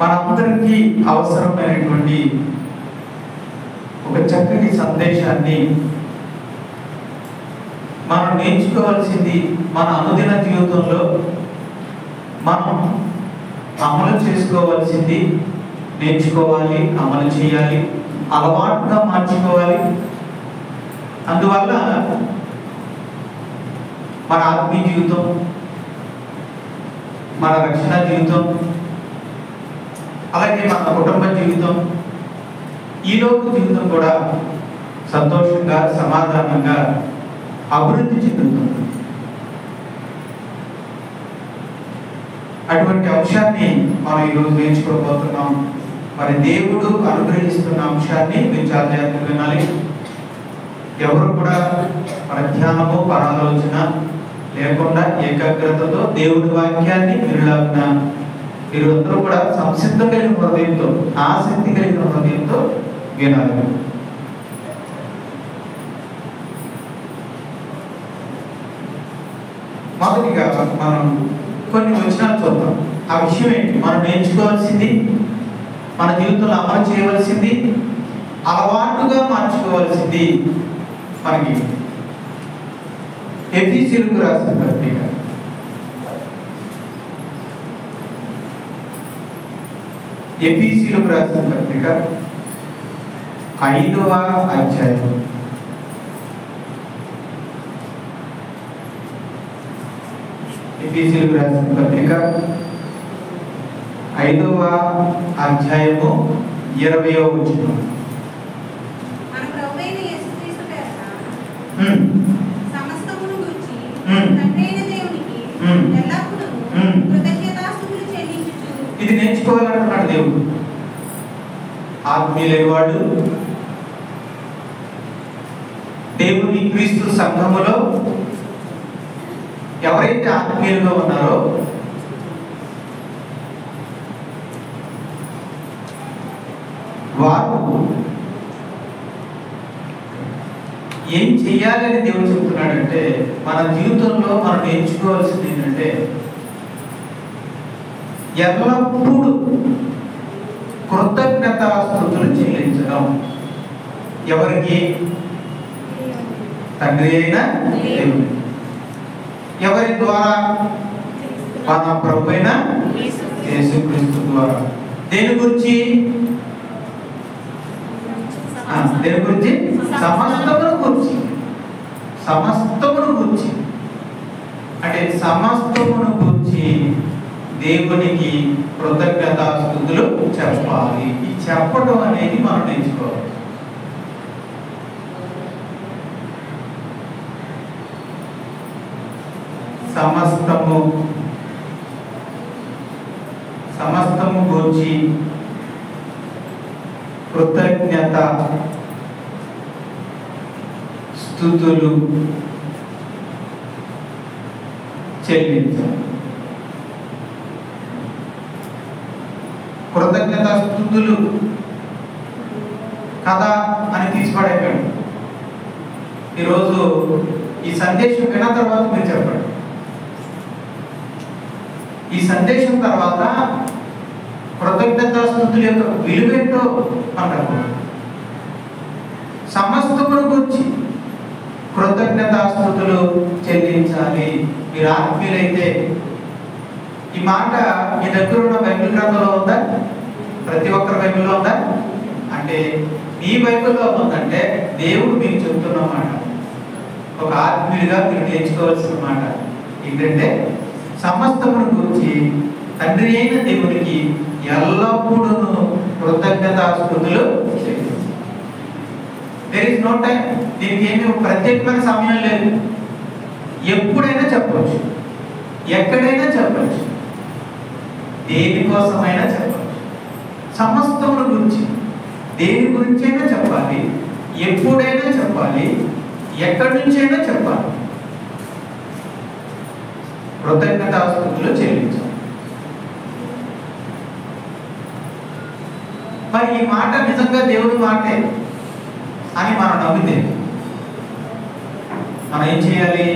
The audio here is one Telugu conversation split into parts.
మనందరికీ అవసరమైనటువంటి ఒక చక్కటి సందేశాన్ని మనం నేర్చుకోవాల్సింది మన అనుదిన జీవితంలో మనం అమలు చేసుకోవాల్సింది, నేర్చుకోవాలి, అమలు చేయాలి, అలవాటుగా మార్చుకోవాలి. అందువల్ల మన ఆత్మీయ జీవితం, మన రక్షణ జీవితం, అలాగే మన కుటుంబ జీవితం, ఈ లోక జీవితం కూడా సంతోషంగా, సమాధానంగా అభివృద్ధి చెందుతుంది. అటువంటి అంశాన్ని మనం ఈరోజు నేర్చుకోబోతున్నాం. మరి దేవుడు అనుగ్రహిస్తున్న అంశాన్ని మీరు చాలా జాగ్రత్తగా వినాలి. ఎవరు కూడా మన ధ్యానము, పరాలోచన లేకుండా ఏకాగ్రతతో దేవుడి వాక్యాన్ని మీరు అందరూ కూడా సంసిద్ధం కలిగిన హృదయంతో, ఆసక్తి కలిగిన హృదయంతో వినాలి. మొదటిగా మనం కొన్ని వచనాలు చూద్దాం. ఆ విషయం ఏంటి? మనం నేర్చుకోవాల్సింది, మన జీవితంలో అమలు చేయవలసింది, అలవాటుగా మార్చుకోవాల్సింది మనకి ఎఫెసీయులకు రాసిన పత్రిక ఎఫెసీయులకు రాసిన పత్రిక 5వ అధ్యాయం ఎఫెసీయులకు రాసిన పత్రిక 5వ అధ్యాయము 20వ వచనం. మన ప్రభువైన యేసుక్రీస్తు పేరట సమస్తమును గూర్చి తండ్రైన దేవునికి ఎల్లప్పుడూ కృతజ్ఞతాస్తుతులు చెల్లించుచు. ఇది నేర్చుకోవాలంటున్నాడు దేవుడు. ఆత్మీయులైన వాడు దేవుని క్రీస్తు సంఘములో ఎవరైతే ఆత్మీయులుగా ఉన్నారో వారు ఏం చెయ్యాలని దేవుడు చెప్తున్నాడంటే, మన జీవితంలో మనం నేర్చుకోవాల్సింది ఏంటంటే, ఎల్లప్పుడూ కృతజ్ఞతాస్తుతులు చెల్లించడం. ఎవరికి? తండ్రి అయిన దేవుడు. ఎవరి ద్వారా? మన ప్రభువైన యేసుక్రీస్తు ద్వారా. దేని గురించి? సమస్తమును గురించి అంటే సమస్తమును గురించి దేవునికి కృతజ్ఞతాస్తుతులు చెప్పాలి. ఈ చెప్పడం అనేది మనం నేర్చుకోవాలి. సమస్తము గురించి కృతజ్ఞత స్తుతులు చెల్లించాలి. కృతజ్ఞత స్తుతులు కదా అని తీసిపడేయండి. ఈరోజు ఈ సందేశం విన్న తర్వాత మీరు చెప్పండి. ఈ సందేశం తర్వాత కృతజ్ఞతాస్తుతుల యొక్క విలువేంటో మనకు సమస్తమును గురించి కృతజ్ఞతాస్తుతులు చెల్లించాలి. మీరు ఆత్మీయులైతే ఈ మాట మీ దగ్గర ఉన్న బైబిల్ గ్రంథంలో ఉందా? ప్రతి ఒక్కరి బైబిల్లో ఉందా? అంటే మీ బైబిల్లో ఉందంటే దేవుడు మీకు చెప్తున్న మాట, ఒక ఆత్మీయులుగా మీరు నేర్చుకోవాల్సిన మాట ఏంటంటే, సమస్తమును గురించి తండ్రి అయిన దేవునికి ఎల్లప్పుడూ కృతజ్ఞతాస్తుతులు చెల్లించాలి. There is no time. దీనికి ఏమి ప్రత్యేకమైన సమయం లేదు. ఎప్పుడైనా చెప్పవచ్చు, ఎక్కడైనా చెప్పవచ్చు, దేనికోసమైనా చెప్పవచ్చు. సమస్తముల గురించి, దేని గురించైనా చెప్పాలి, ఎప్పుడైనా చెప్పాలి, ఎక్కడి నుంచైనా చెప్పాలి. కృతజ్ఞతాస్తుతులు చెల్లించాలి. మరి ఈ మాట నిజంగా దేవుడి మాటే అని మనం నమ్మితే మనం ఏం చేయాలి?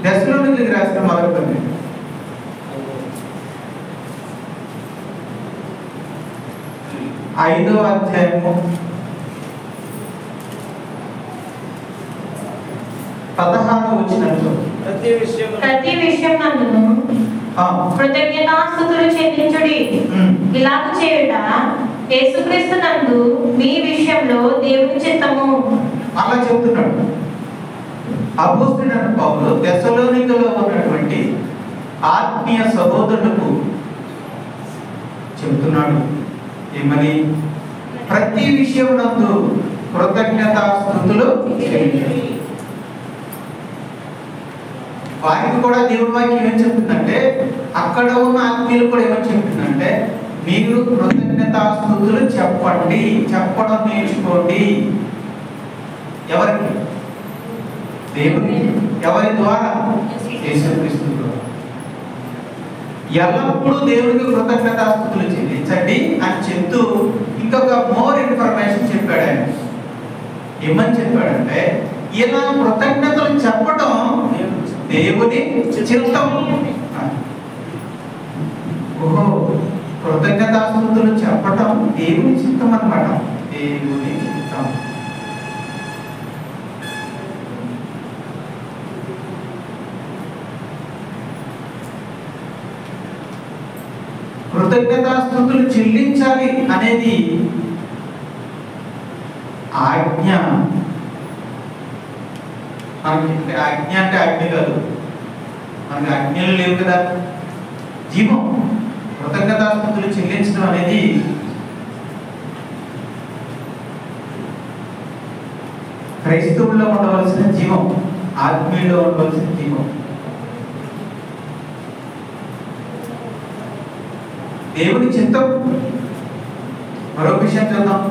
దశలోనికి కొరింథీయులకు రాసిన మొదటి పత్రిక 5వ అధ్యాయము 16వ వచనంలో ప్రతి విషయం నందును కృతజ్ఞతాస్తుతులు చెల్లించుడి. ఇలాగ చేయుట యేసుక్రీస్తు నందు మీ విషయంలో దేవుని చిత్తము. అలా చెప్తున్నాడు అపోస్తలుడైన పౌలు తెస్సలోనికలో ఉన్నటువంటి ఆత్మీయ సహోదరులకు చెప్తున్నాడు ఏమని? ప్రతి విషయం నందు కృతజ్ఞతాస్తుతులు చెల్లించుడి. వారికి కూడా దేవుడి వాక్యం ఏమని చెప్తుందంటే, అక్కడ ఉన్న ఆత్మీయులు కూడా ఏమని చెప్తుందంటే, మీరు కృతజ్ఞతాస్తుతులు చెప్పండి, చెప్పడం నేర్చుకోండి. ఎవరికి? దేవుని. ఎవరి ద్వారా? యేసుక్రీస్తు ద్వారా. ఎల్లప్పుడూ దేవుడికి కృతజ్ఞతాస్తుతులు చెల్లించండి అని చెప్తూ ఇంకొక మోర్ ఇన్ఫర్మేషన్ చెప్పాడు ఆయన. ఏమని చెప్పాడంటే, ఇలా కృతజ్ఞతలు చెప్పడం దేవుని చిత్తం. ఓహో, కృతజ్ఞతాస్తుతులు చెప్పటం దేవుని చిత్తం అన్నమాట. దేవుని చిత్తం. కృతజ్ఞతాస్తుతులు చెల్లించాలి అనేది ఆజ్ఞ. మనకి ఆజ్ఞ అంటే ఆజ్ఞ కాదు, మనకి ఆజ్ఞలు లేవు కదా, జీవం. కృతజ్ఞతాస్తుతులు చెల్లించడం అనేది క్రైస్తవుల్లో ఉండవలసిన జీవం, ఆత్మీయుల్లో ఉండవలసిన జీవం. దేవుని చిత్తం. మరో విషయం చూద్దాం.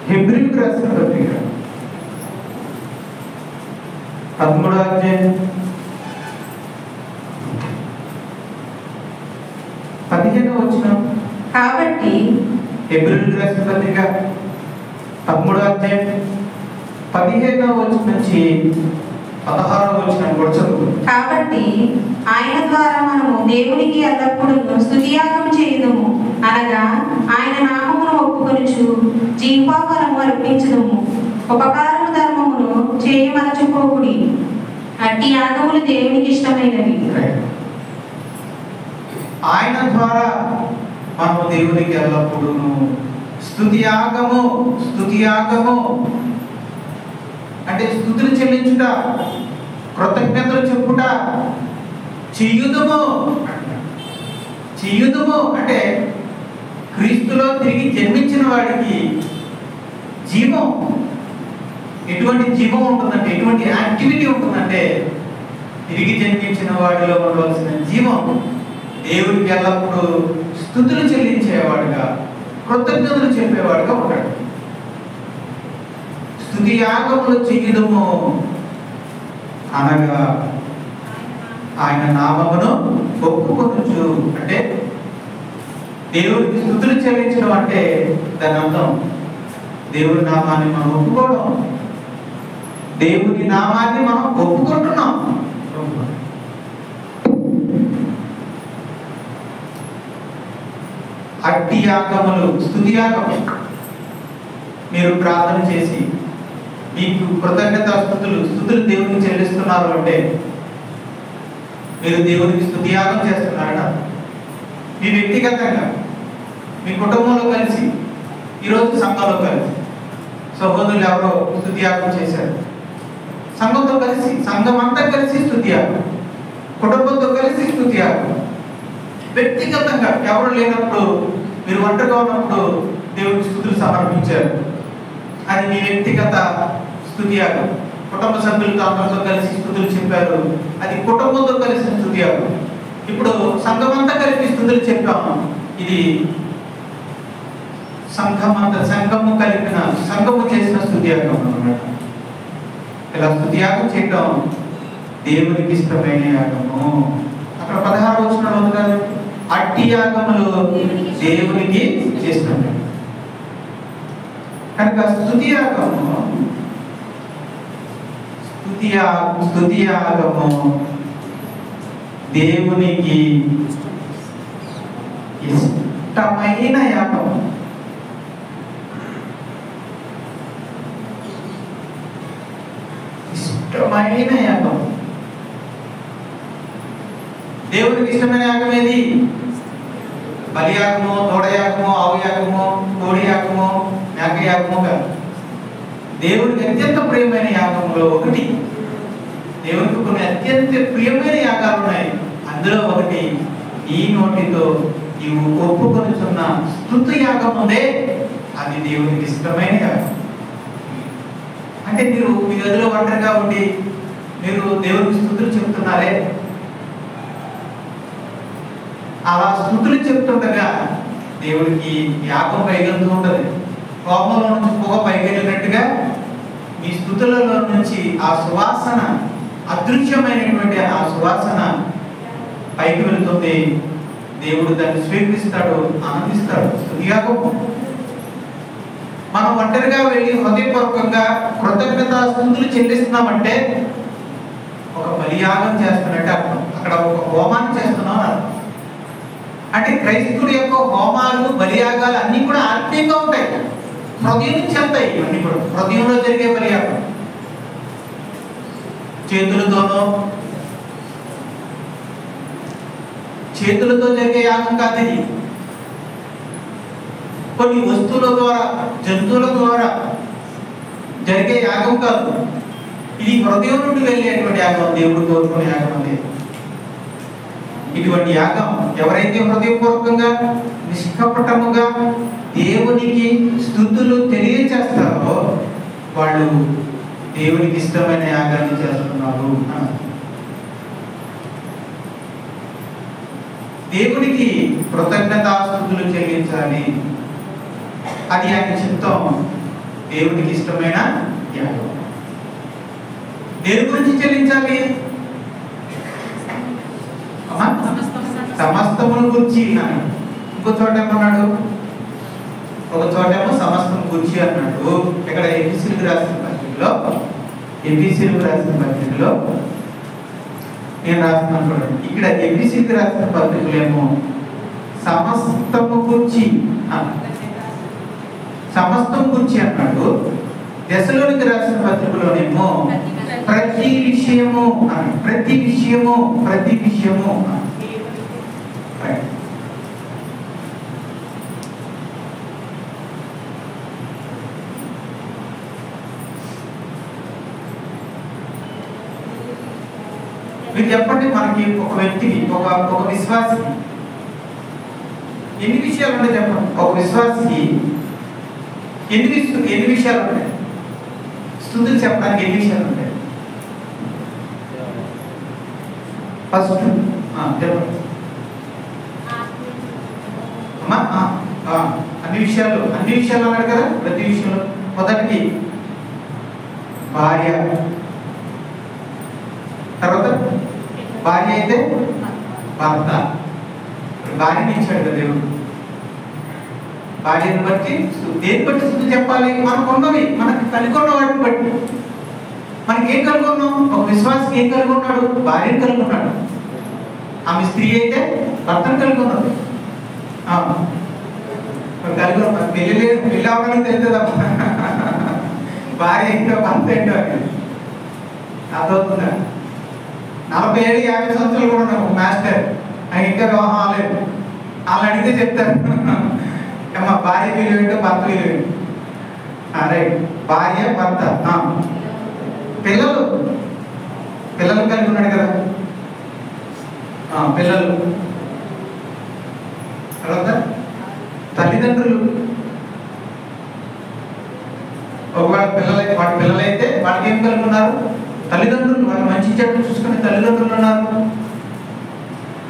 హెబ్రీయులకు రాసిన పత్రిక 13వ అధ్యాయం 15వ వచనం. కాబట్టి హెబ్రీయులకు రాసిన పత్రిక 13వ అధ్యాయం 15వ వచనం నుంచి 16వ వచనం కూడా చదువు. కాబట్టి ఆయన ద్వారా మనము దేవునికి ఎల్లప్పుడూ స్తుతియాగం చేయుదుము, అనగా ఆయన నామమును ఒప్పుకొనుచు జీవాఫలము అర్పించుదుము. ఉపకారము ధర్మమును చేయమరచుకోకుడి, అట్టి యాగములు దేవునికి ఇష్టమైనవి. ఆయన ద్వారా మనము దేవునికి ఎల్లప్పుడూ స్తుతియాగము. స్తుతియాగము అంటే స్తుతులు చెల్లించుట, కృతజ్ఞతలు చెప్పుట. చెయ్యుదుము. చెయ్యుదుము అంటే క్రీస్తులో తిరిగి జన్మించిన వాడికి జీవం. ఎటువంటి జీవం ఉంటుందంటే, ఎటువంటి యాక్టివిటీ ఉంటుందంటే, తిరిగి జన్మించిన వాడిలో ఉండవలసిన జీవం దేవుడికి ఎల్లప్పుడూ స్తుతులు చెల్లించేవాడుగా, కృతజ్ఞతలు చెప్పేవాడుగా ఉంటాడు. స్తుతి యాగములు చెయ్యుదుము అనగా ఆయన నామమును ఒప్పుకొనుచు. అంటే దేవుడికి స్తుతులు చెల్లించడం అంటే దాని అర్థం దేవుడి నామాన్ని మనం ఒప్పుకోవడం, దేవుని నామాన్ని మనం ఒప్పుకుంటున్నాం. అట్టి యాగములు, స్తుతి యాగం. మీరు ప్రార్థన చేసి మీకు స్తుతులు దేవునికి చెల్లిస్తున్నారు అంటే మీరు దేవునికి స్తుతి యాగం చేస్తున్నారట. మీ వ్యక్తిగతంగా, మీ కుటుంబంలో కలిసి, ఈరోజు సంఘంలో కలిసి సహోదరులు ఎవరో స్తుతి యాగం చేశారు. సంఘంతో కలిసి, సంఘం అంతా కలిసి స్తుతి యాగం, కుటుంబంతో కలిసి స్తుతి యాగం. వ్యక్తిగతంగా ఎవరు లేనప్పుడు, మీరు ఒంటరిగా ఉన్నప్పుడు దేవునికి స్తుతులు సమర్పించారు, అది మీ వ్యక్తిగత స్తుతి యాగం. కుటుంబ సభ్యులతో అందరితో కలిసి స్తుతులు చెప్పారు, అది కుటుంబంతో కలిసి స్తుతి యాగం. ఇప్పుడు సంఘం అంతా కలిసి స్తుతులు చెప్పాము, ఇది సంఘము చేసిన స్తుతి యాగం అన్నమాట. ఇలా స్తుతి యాగం చేయటం దేవునికి ఇష్టమైన యాగము. అక్కడ 16వ వచనంలో ఉంది కదా, అట్టి యాగములు దేవునికి ఇష్టమే. కనుక స్తుతి యాగము స్తుతి యాగము దేవునికి ఇష్టమైన యాగం. ఇష్టమైన యాగం. దేవునికి ఇష్టమైన యాగం ఏది? బలి యాగము, తోడ యాగము, ఆవు యాగము, కోడి యాగము, మేక యాగము కాదు. దేవునికి అత్యంత ప్రియమైన యాగంలో ఒకటి, దేవునికి కొన్ని అత్యంత ప్రియమైన యాగాలు ఉన్నాయి. అందులో ఒకటి ఈ నోటితో నీవు ఒప్పుకొనుచున్న స్తుతి యాగం ఉందే, అది దేవునికి ఇష్టమైన యాగం. అంటే మీరు మీ గదిలో ఒంటరిగా ఉండి మీరు దేవునికి స్తుతులు చెప్తున్నారే, అలా స్తుతులు చెప్తుండగా దేవుడికి యాగం పైకెళ్తూ ఉంటుంది. కోపంలో నుంచి పొగ పైకెళ్ళినట్టుగా మీ స్తుతులలో నుంచి ఆ సువాసన, అదృశ్యమైనటువంటి ఆ సువాసన పైకి వెళ్తుంది. దేవుడు దాన్ని స్వీకరిస్తాడు, ఆనందిస్తాడు. స్తుతి యాగం. మనం ఒంటరిగా వెళ్ళి హృదయపూర్వకంగా కృతజ్ఞతాస్తుతులు చెల్లిస్తున్నామంటే ఒక బలియాగం చేస్తున్నట్టు అర్థం. అక్కడ ఒక హోమాన్ని చేస్తున్నాం అర్థం. అంటే క్రైస్తవుడి యొక్క హోమాలు, బలియాగాలు అన్నీ కూడా ఆత్మీయంగా ఉంటాయి, హృదయం నుంచి వెళ్తాయి. ఇవన్నీ కూడా హృదయంలో జరిగే బలియాగం. చేతులతో జరిగే యాగం కాదు ఇది. కొన్ని వస్తువుల ద్వారా, జంతువుల ద్వారా జరిగే యాగం కాదు ఇది. హృదయం నుండి వెళ్ళేటువంటి యాగం, దేవుడు కోరుకునే యాగం అనేది. ఇటువంటి యాగం ఎవరైతే హృదయపూర్వకంగా నిష్కపటముగా దేవునికి స్తుతులు తెలియజేస్తారో వాళ్ళు దేవునికి ఇష్టమైన యాగాన్ని చేస్తున్నారు. దేవునికి కృతజ్ఞతాస్తుతులు చెల్లించాలి, అది ఆయన చిత్తం. దేవునికి ఇష్టమైన యాగం. దేని గురించి చెల్లించాలి? సమస్తమును గురించి. ఇంకో చోట ఏమన్నాడు? ఒక చోటేమో సమస్తం గురించి అన్నాడు. ఇక్కడ ఎఫెసీయులకు రాసిన పత్రికలో నేను రాస్తున్నాను చూడండి. ఇక్కడ ఎఫెసీయులకు రాసిన పత్రికలో ఏమో సమస్తము గురించి అన్నాడు. దశలోనికి రాసిన పత్రికలోనేమో ప్రతి విషయము. మీరు చెప్పండి, మనకి ఒక వ్యక్తికి, ఒక విశ్వాసికి ఎన్ని విషయాలు ఉంటాయి చెప్పండి? ఒక విశ్వాసికి ఎన్ని విషయాలు ఉంటాయి? స్తుతులు చెప్పడానికి ఎన్ని విషయాలు ఉంటాయి? ఫస్ట్ చెప్పండి అమ్మా. అన్ని విషయాలు అన్నాడు కదా. ప్రతి విషయంలో మొదటికి భార్య, తర్వాత భార్య అయితే భర్త. భార్యని ఇచ్చాడు కదా దేవుడు. భార్యను బట్టి దేని బట్టి స్తుతి చెప్పాలి? మనకు ఉన్నవి, మనకి కలిగి ఉన్న వాటిని బట్టి. మనకి ఏం కలిగి ఉన్నాం? ఒక విశ్వాసకి ఏం కలిగి ఉన్నాడు? భార్యను కలిగి ఉన్నాడు. ఆమె స్త్రీ అయితే భర్తను కలిగి ఉన్నాడు. కలిగి ఉన్నాడు. పెళ్లి అవ్వడానికి తెలుస్తుందమ్మా, భార్య ఏంటో భర్త ఏంటో అని అర్థమవుతుందా? 47-50 సంవత్సరాలు కూడా ఉన్నాం. ఒక మాస్టర్ ఆయన ఇంకా వివాహం అవ్వలేదు. వాళ్ళు అడిగితే చెప్తారు, అమ్మా భార్య విలువ ఏంటో భర్త విలువ ఏంటో. రైట్. భార్య, భర్త, పిల్లలు కలిగి ఉన్నాడు కదా. పిల్లలు, తర్వాత తల్లిదండ్రులు. ఒకవేళ వాడి పిల్లలైతే వాళ్ళకి ఏం కలిగి ఉన్నారు? తల్లిదండ్రులు. వాళ్ళు మంచి చెడ్డ చూసుకునే తల్లిదండ్రులు ఉన్నారు.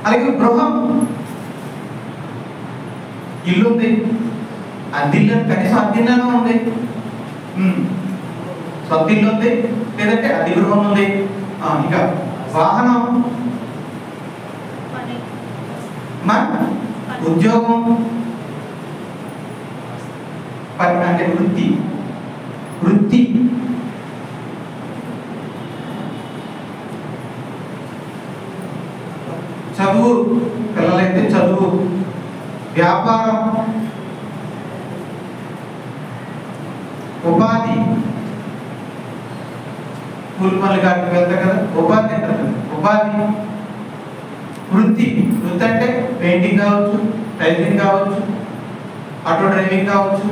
అలాగే గృహం, ఇల్లు ఉంది, అద్దిల్లు, కనీసం అద్దిల్లోనే ఉంది, సొంత ఇల్లు ఉంది, లేదంటే అద్దె గృహం ఉంది. ఇంకా వాహనం, ఉద్యోగం, అంటే వృత్తి. చదువు, పిల్లలైతే చదువు, వ్యాపారం, ఉపాధి, కూలి పనులు కాటికి వెళ్తారు కదా, ఉపాధి అంటారు కదా, ఉపాధి, వృత్తి అంటే పెయింటింగ్ కావచ్చు, టైలరింగ్ కావచ్చు, ఆటో డ్రైవింగ్ కావచ్చు,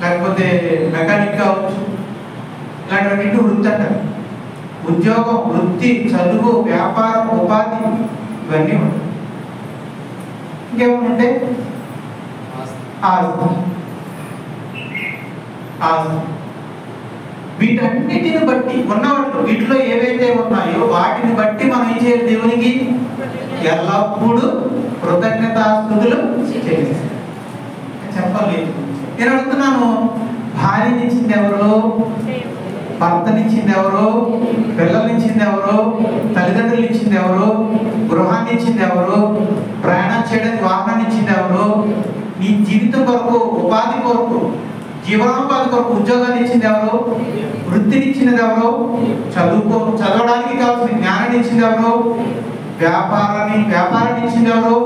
లేకపోతే మెకానిక్ కావచ్చు, ఇలాంటివన్నీ వృత్తి అంటారు. ఉద్యోగం, వృత్తి, చదువు, వ్యాపారం, ఉపాధి, ఇవన్నీ ఉంటాయి. ఇంకేముంటే ఆస్తి. వీటన్నిటిని బట్టి ఉన్నవాళ్ళు వీటిలో ఏవైతే ఉన్నాయో వాటిని బట్టి మనం ఏం చేయాలి? దేవునికి ఎల్లప్పుడూ కృతజ్ఞతాస్తుతులు చేయాలి. చెప్పాలి. నేను అడుగుతున్నాను, భార్యనిచ్చింది ఎవరు? భర్తనిచ్చింది ఎవరు? పిల్లల్నిచ్చింది ఎవరు? తల్లిదండ్రులు ఇచ్చింది ఎవరు? గృహాన్ని ఇచ్చింది ఎవరు? ప్రయాణం చేయడానికి వాహనాన్ని ఇచ్చింది ఎవరు? నీ జీవితం కొరకు, ఉపాధి కొరకు, జీవనోపాధి కొరకు ఉద్యోగాన్ని ఇచ్చింది ఎవరు? వృత్తిని ఇచ్చినది ఎవరు? చదవడానికి కావాల్సిన జ్ఞానాన్ని ఇచ్చింది ఎవరు? వ్యాపారాన్ని ఇచ్చింది ఎవరు?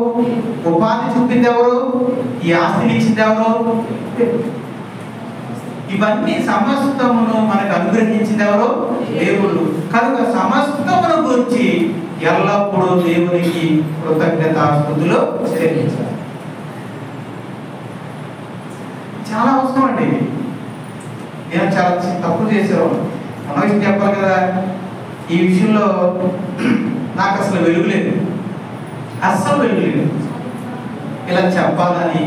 ఉపాధి చూపింది ఎవరు? ఈ ఆస్తిని ఇచ్చింది ఎవరు? ఇవన్నీ సమస్తమును మనకు అనుగ్రహించింది ఎవరు? దేవుడు. కనుక సమస్తమును గురించి ఎల్లప్పుడూ దేవునికి కృతజ్ఞతాస్తుతులు చెల్లించాలి. చాలా అవసరం అండి. నేను చాలా తప్పు చేశాను, మన విషయం చెప్పాలి కదా. ఈ విషయంలో నాకు అసలు వెలుగులేదు, అస్సలు వెలుగులేదు. ఇలా చెప్పాలని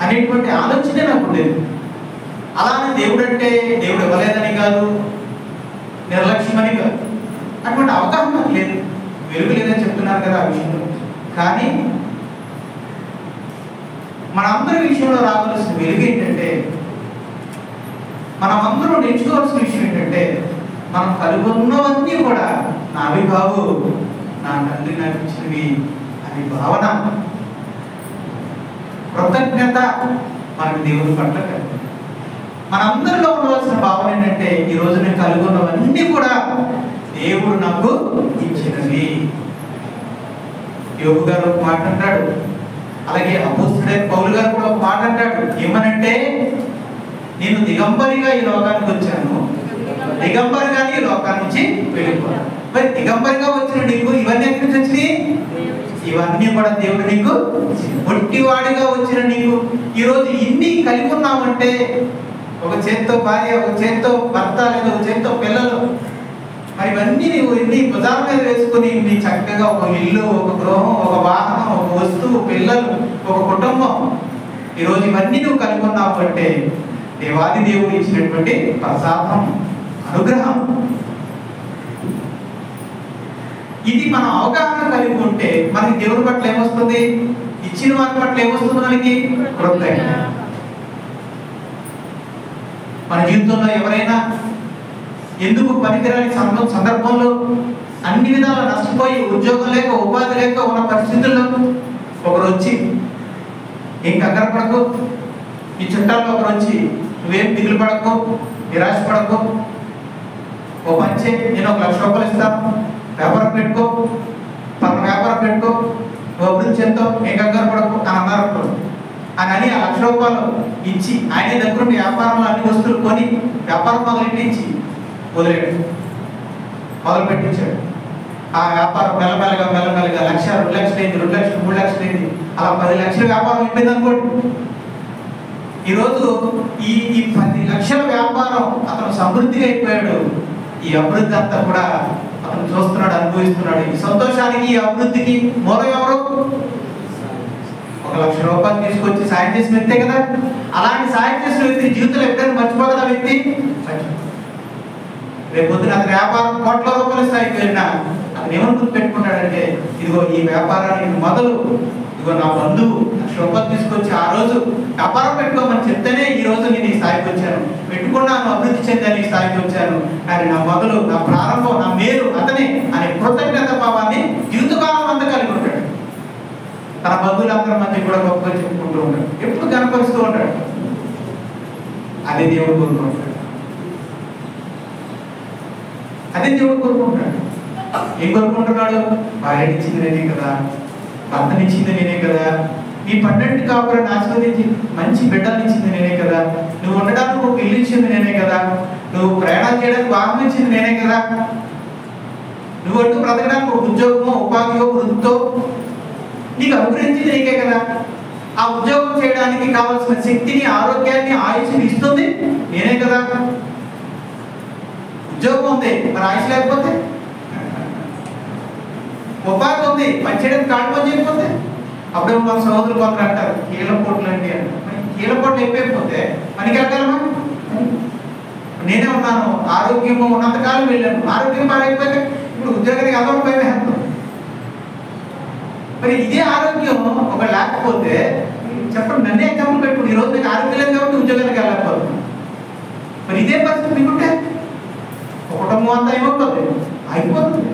అనేటువంటి ఆలోచనే నాకు లేదు. అలానే దేవుడు అంటే దేవుడు ఇవ్వలేదని కాదు, నిర్లక్ష్యమని కాదు, అటువంటి అవగాహన నాకు లేదు. వెలుగు లేదని చెప్తున్నారు కదా ఆ విషయంలో. కానీ మనందరి విషయంలో రావాల్సిన వెలుగు ఏంటంటే, మనం అందరూ నేర్చుకోవాల్సిన విషయం ఏంటంటే, మనం కలిగి ఉన్నవన్నీ కూడా నావి బాబు, నా తండ్రి నాకు ఇచ్చినవి అని భావన, కృతజ్ఞత మనకి దేవుని పట్ల కలిగి. మనందరిలో ఉండవలసిన భావన ఏంటంటే, ఈ రోజు నేను కలిగి ఉన్నవన్నీ కూడా దేవుడు నాకు ఇచ్చినవి. యోగు గారు ఒక మాట అంటాడు, అలాగే అపోస్తుడైన పౌలు గారు కూడా ఒక మాట అంటాడు. ఏమనంటే, నేను దిగంబరిగా ఈ లోకానికి వచ్చాను, దిగంబరిగానే ఈ లోకాన్ని నుంచి వెళ్ళిపోయాను. మరి దిగంబరిగా వచ్చిన నీకు ఇవన్నీ ఎక్కడి నుంచి వచ్చినాయి? ఇవన్నీ కూడా దేవుడు నీకు, ఒట్టివాడిగా వచ్చిన నీకు ఈరోజు ఇన్ని కలిగి ఉన్నామంటే, ఒక చేత్తో భార్య, ఒక చేత్తో భర్త, లేదా ఒక చేత్తో పిల్లలు, మరి ఇవన్నీ నువ్వు ఇన్ని భుజాల మీద వేసుకుని నీ చక్కగా ఒక ఇల్లు, ఒక గృహం, ఒక వాహనం, ఒక వస్తువు, పిల్లలు, ఒక కుటుంబం, ఈరోజు ఇవన్నీ నువ్వు కలిగి ఉన్నావు అంటే దేవాది దేవుడు ఇచ్చినటువంటి ప్రసాదం, అనుగ్రహం. ఇది మనం అవగాహన కలిగి ఉంటే మనకి దేవుడి పట్ల ఏమొస్తుంది? ఇచ్చిన వారి పట్ల ఏమొస్తుంది? మనకి కృతజ్ఞత. మన జీవితంలో ఎవరైనా ఎందుకు పనికిరాని సందర్భంలో అన్ని విధాలా నష్టపోయి ఉద్యోగం లేక, ఉపాధి లేక ఉన్న పరిస్థితుల్లో ఒకరు వచ్చి, ఏం కంగారు పడకు, ఈ చుట్టాల్లో ఒకరు వచ్చి, నువ్వేం దిగులు పడకు, నిరాశ పడకు, ఓ మంచి నేను 1 లక్ష రూపాయలు ఇస్తాను, వ్యాపారం పెట్టుకో, పలానా వ్యాపారం పెట్టుకో, నువ్వు అభివృద్ధి చెందుతావు, ఏం కంగారు పడకు అని అన్నారు. అని ఆ 1 లక్ష రూపాయలు ఇచ్చి ఆయన దగ్గర వ్యాపారంలో అన్ని వస్తువులు కొని వ్యాపారం మొదలెట్టించి వదిలేడు, మొదలు పెట్టించాడు. ఆ వ్యాపారం మెల్లమెల్లగా 1 లక్ష, 2 లక్షలు అయింది, 2 లక్షలు, 3 లక్షలు అయింది, అలా 10 లక్షల వ్యాపారం అయిపోయింది అనుకోండి. ఈరోజు ఈ 10 లక్షల వ్యాపారం అతను సమృద్ధిగా అయిపోయాడు. ఈ అభివృద్ధి అంతా కూడా అతను చూస్తున్నాడు, అనుభవిస్తున్నాడు. ఈ సంతోషానికి, ఈ అభివృద్ధికి మూలం ఎవరు? 1 లక్ష రూపాయలు తీసుకొచ్చి సాయం చేసిన వ్యక్తే కదా. అలాంటి సాయం చేసిన వ్యక్తి జీవితంలో ఎప్పుడైనా మర్చిపోగల వ్యక్తి? రేపు పొద్దున అతని వ్యాపారం కోట్ల రూపాయల స్థాయికి వెళ్ళినా అతను ఏమని గుర్తు పెట్టుకుంటాడంటే, ఇదిగో ఈ వ్యాపారానికి మొదలు, ఇదిగో నా బంధువు 1 లక్ష రూపాయలు తీసుకొచ్చి ఆ రోజు వ్యాపారం పెట్టుకోమని చెప్తేనే ఈ రోజు నేను ఈ స్థాయికి వచ్చాను, పెట్టుకున్నాను, అభివృద్ధి చెందాను, ఈ స్థాయికి వచ్చాను. కానీ నా మొదలు, నా ప్రారంభం, నా మేలు అతనే అనే కృతజ్ఞత భావాన్ని జీవితకాలం అంతా కలిగి ఉంటాడు. తన బంధువులందరి మధ్య కూడా గొప్పగా చెప్పుకుంటూ ఉంటాడు, ఎప్పుడు కనపరుస్తూ ఉంటాడు. అదే దేవుడు కోరుకుంటాడు, అదే దేవుడు కోరుకుంటాడు. ఏం కోరుకుంటున్నాడు? భార్యనిచ్చింది నేనే కదా, భర్తనిచ్చింది నేనే కదా, నీ 12 కాపురాన్ని ఆశీర్వదించి మంచి బిడ్డనిచ్చింది నేనే కదా, నువ్వు ఉండడానికి ఒక ఇల్లు ఇచ్చింది నేనే కదా, నువ్వు ప్రయాణం చేయడానికి వాహనం ఇచ్చింది నేనే కదా, నువ్వు అంటూ బ్రతకడానికి ఒక ఉద్యోగమో ఉపాధియో వృత్తితో నీకు అనుగ్రహించింది నీకే కదా, ఆ ఉద్యోగం చేయడానికి కావాల్సిన శక్తిని, ఆరోగ్యాన్ని, ఆయుష్ని ఇస్తుంది నేనే కదా. ఉద్యోగం ఉంది, మరి ఆయుష్ లేకపోతే, ఉపాధి ఉంది, పని చేయడానికి కాళ్ళు పని చేయకపోతే, అప్పుడే మన సహోదరులు కొందరు అంటారు కీలపోట్లు అండి అంటారు. కీలపోట్లు ఎక్కువైపోతే పనికి వెళ్ళగలమా? నేనే ఉన్నాను, ఆరోగ్యం ఉన్నంతకాలం వెళ్ళాను, ఆరోగ్యం పాడైపోతే ఇప్పుడు ఉద్యోగానికి అలవాటు పోయేస్తాను. మరి ఇదే ఆరోగ్యం ఒక లేకపోతే చెప్పండి, నన్నే ఎగ్జాంపుల్ పెట్టుకుని ఈరోజు నాకు ఆరోగ్యం లేదు కాబట్టి ఉద్యోగానికి వెళ్ళకపోతున్నాను. మరి ఇదే పరిస్థితి మీకుంటే ఒక కుటుంబం అంతా ఏమవుతుంది? అయిపోతుంది.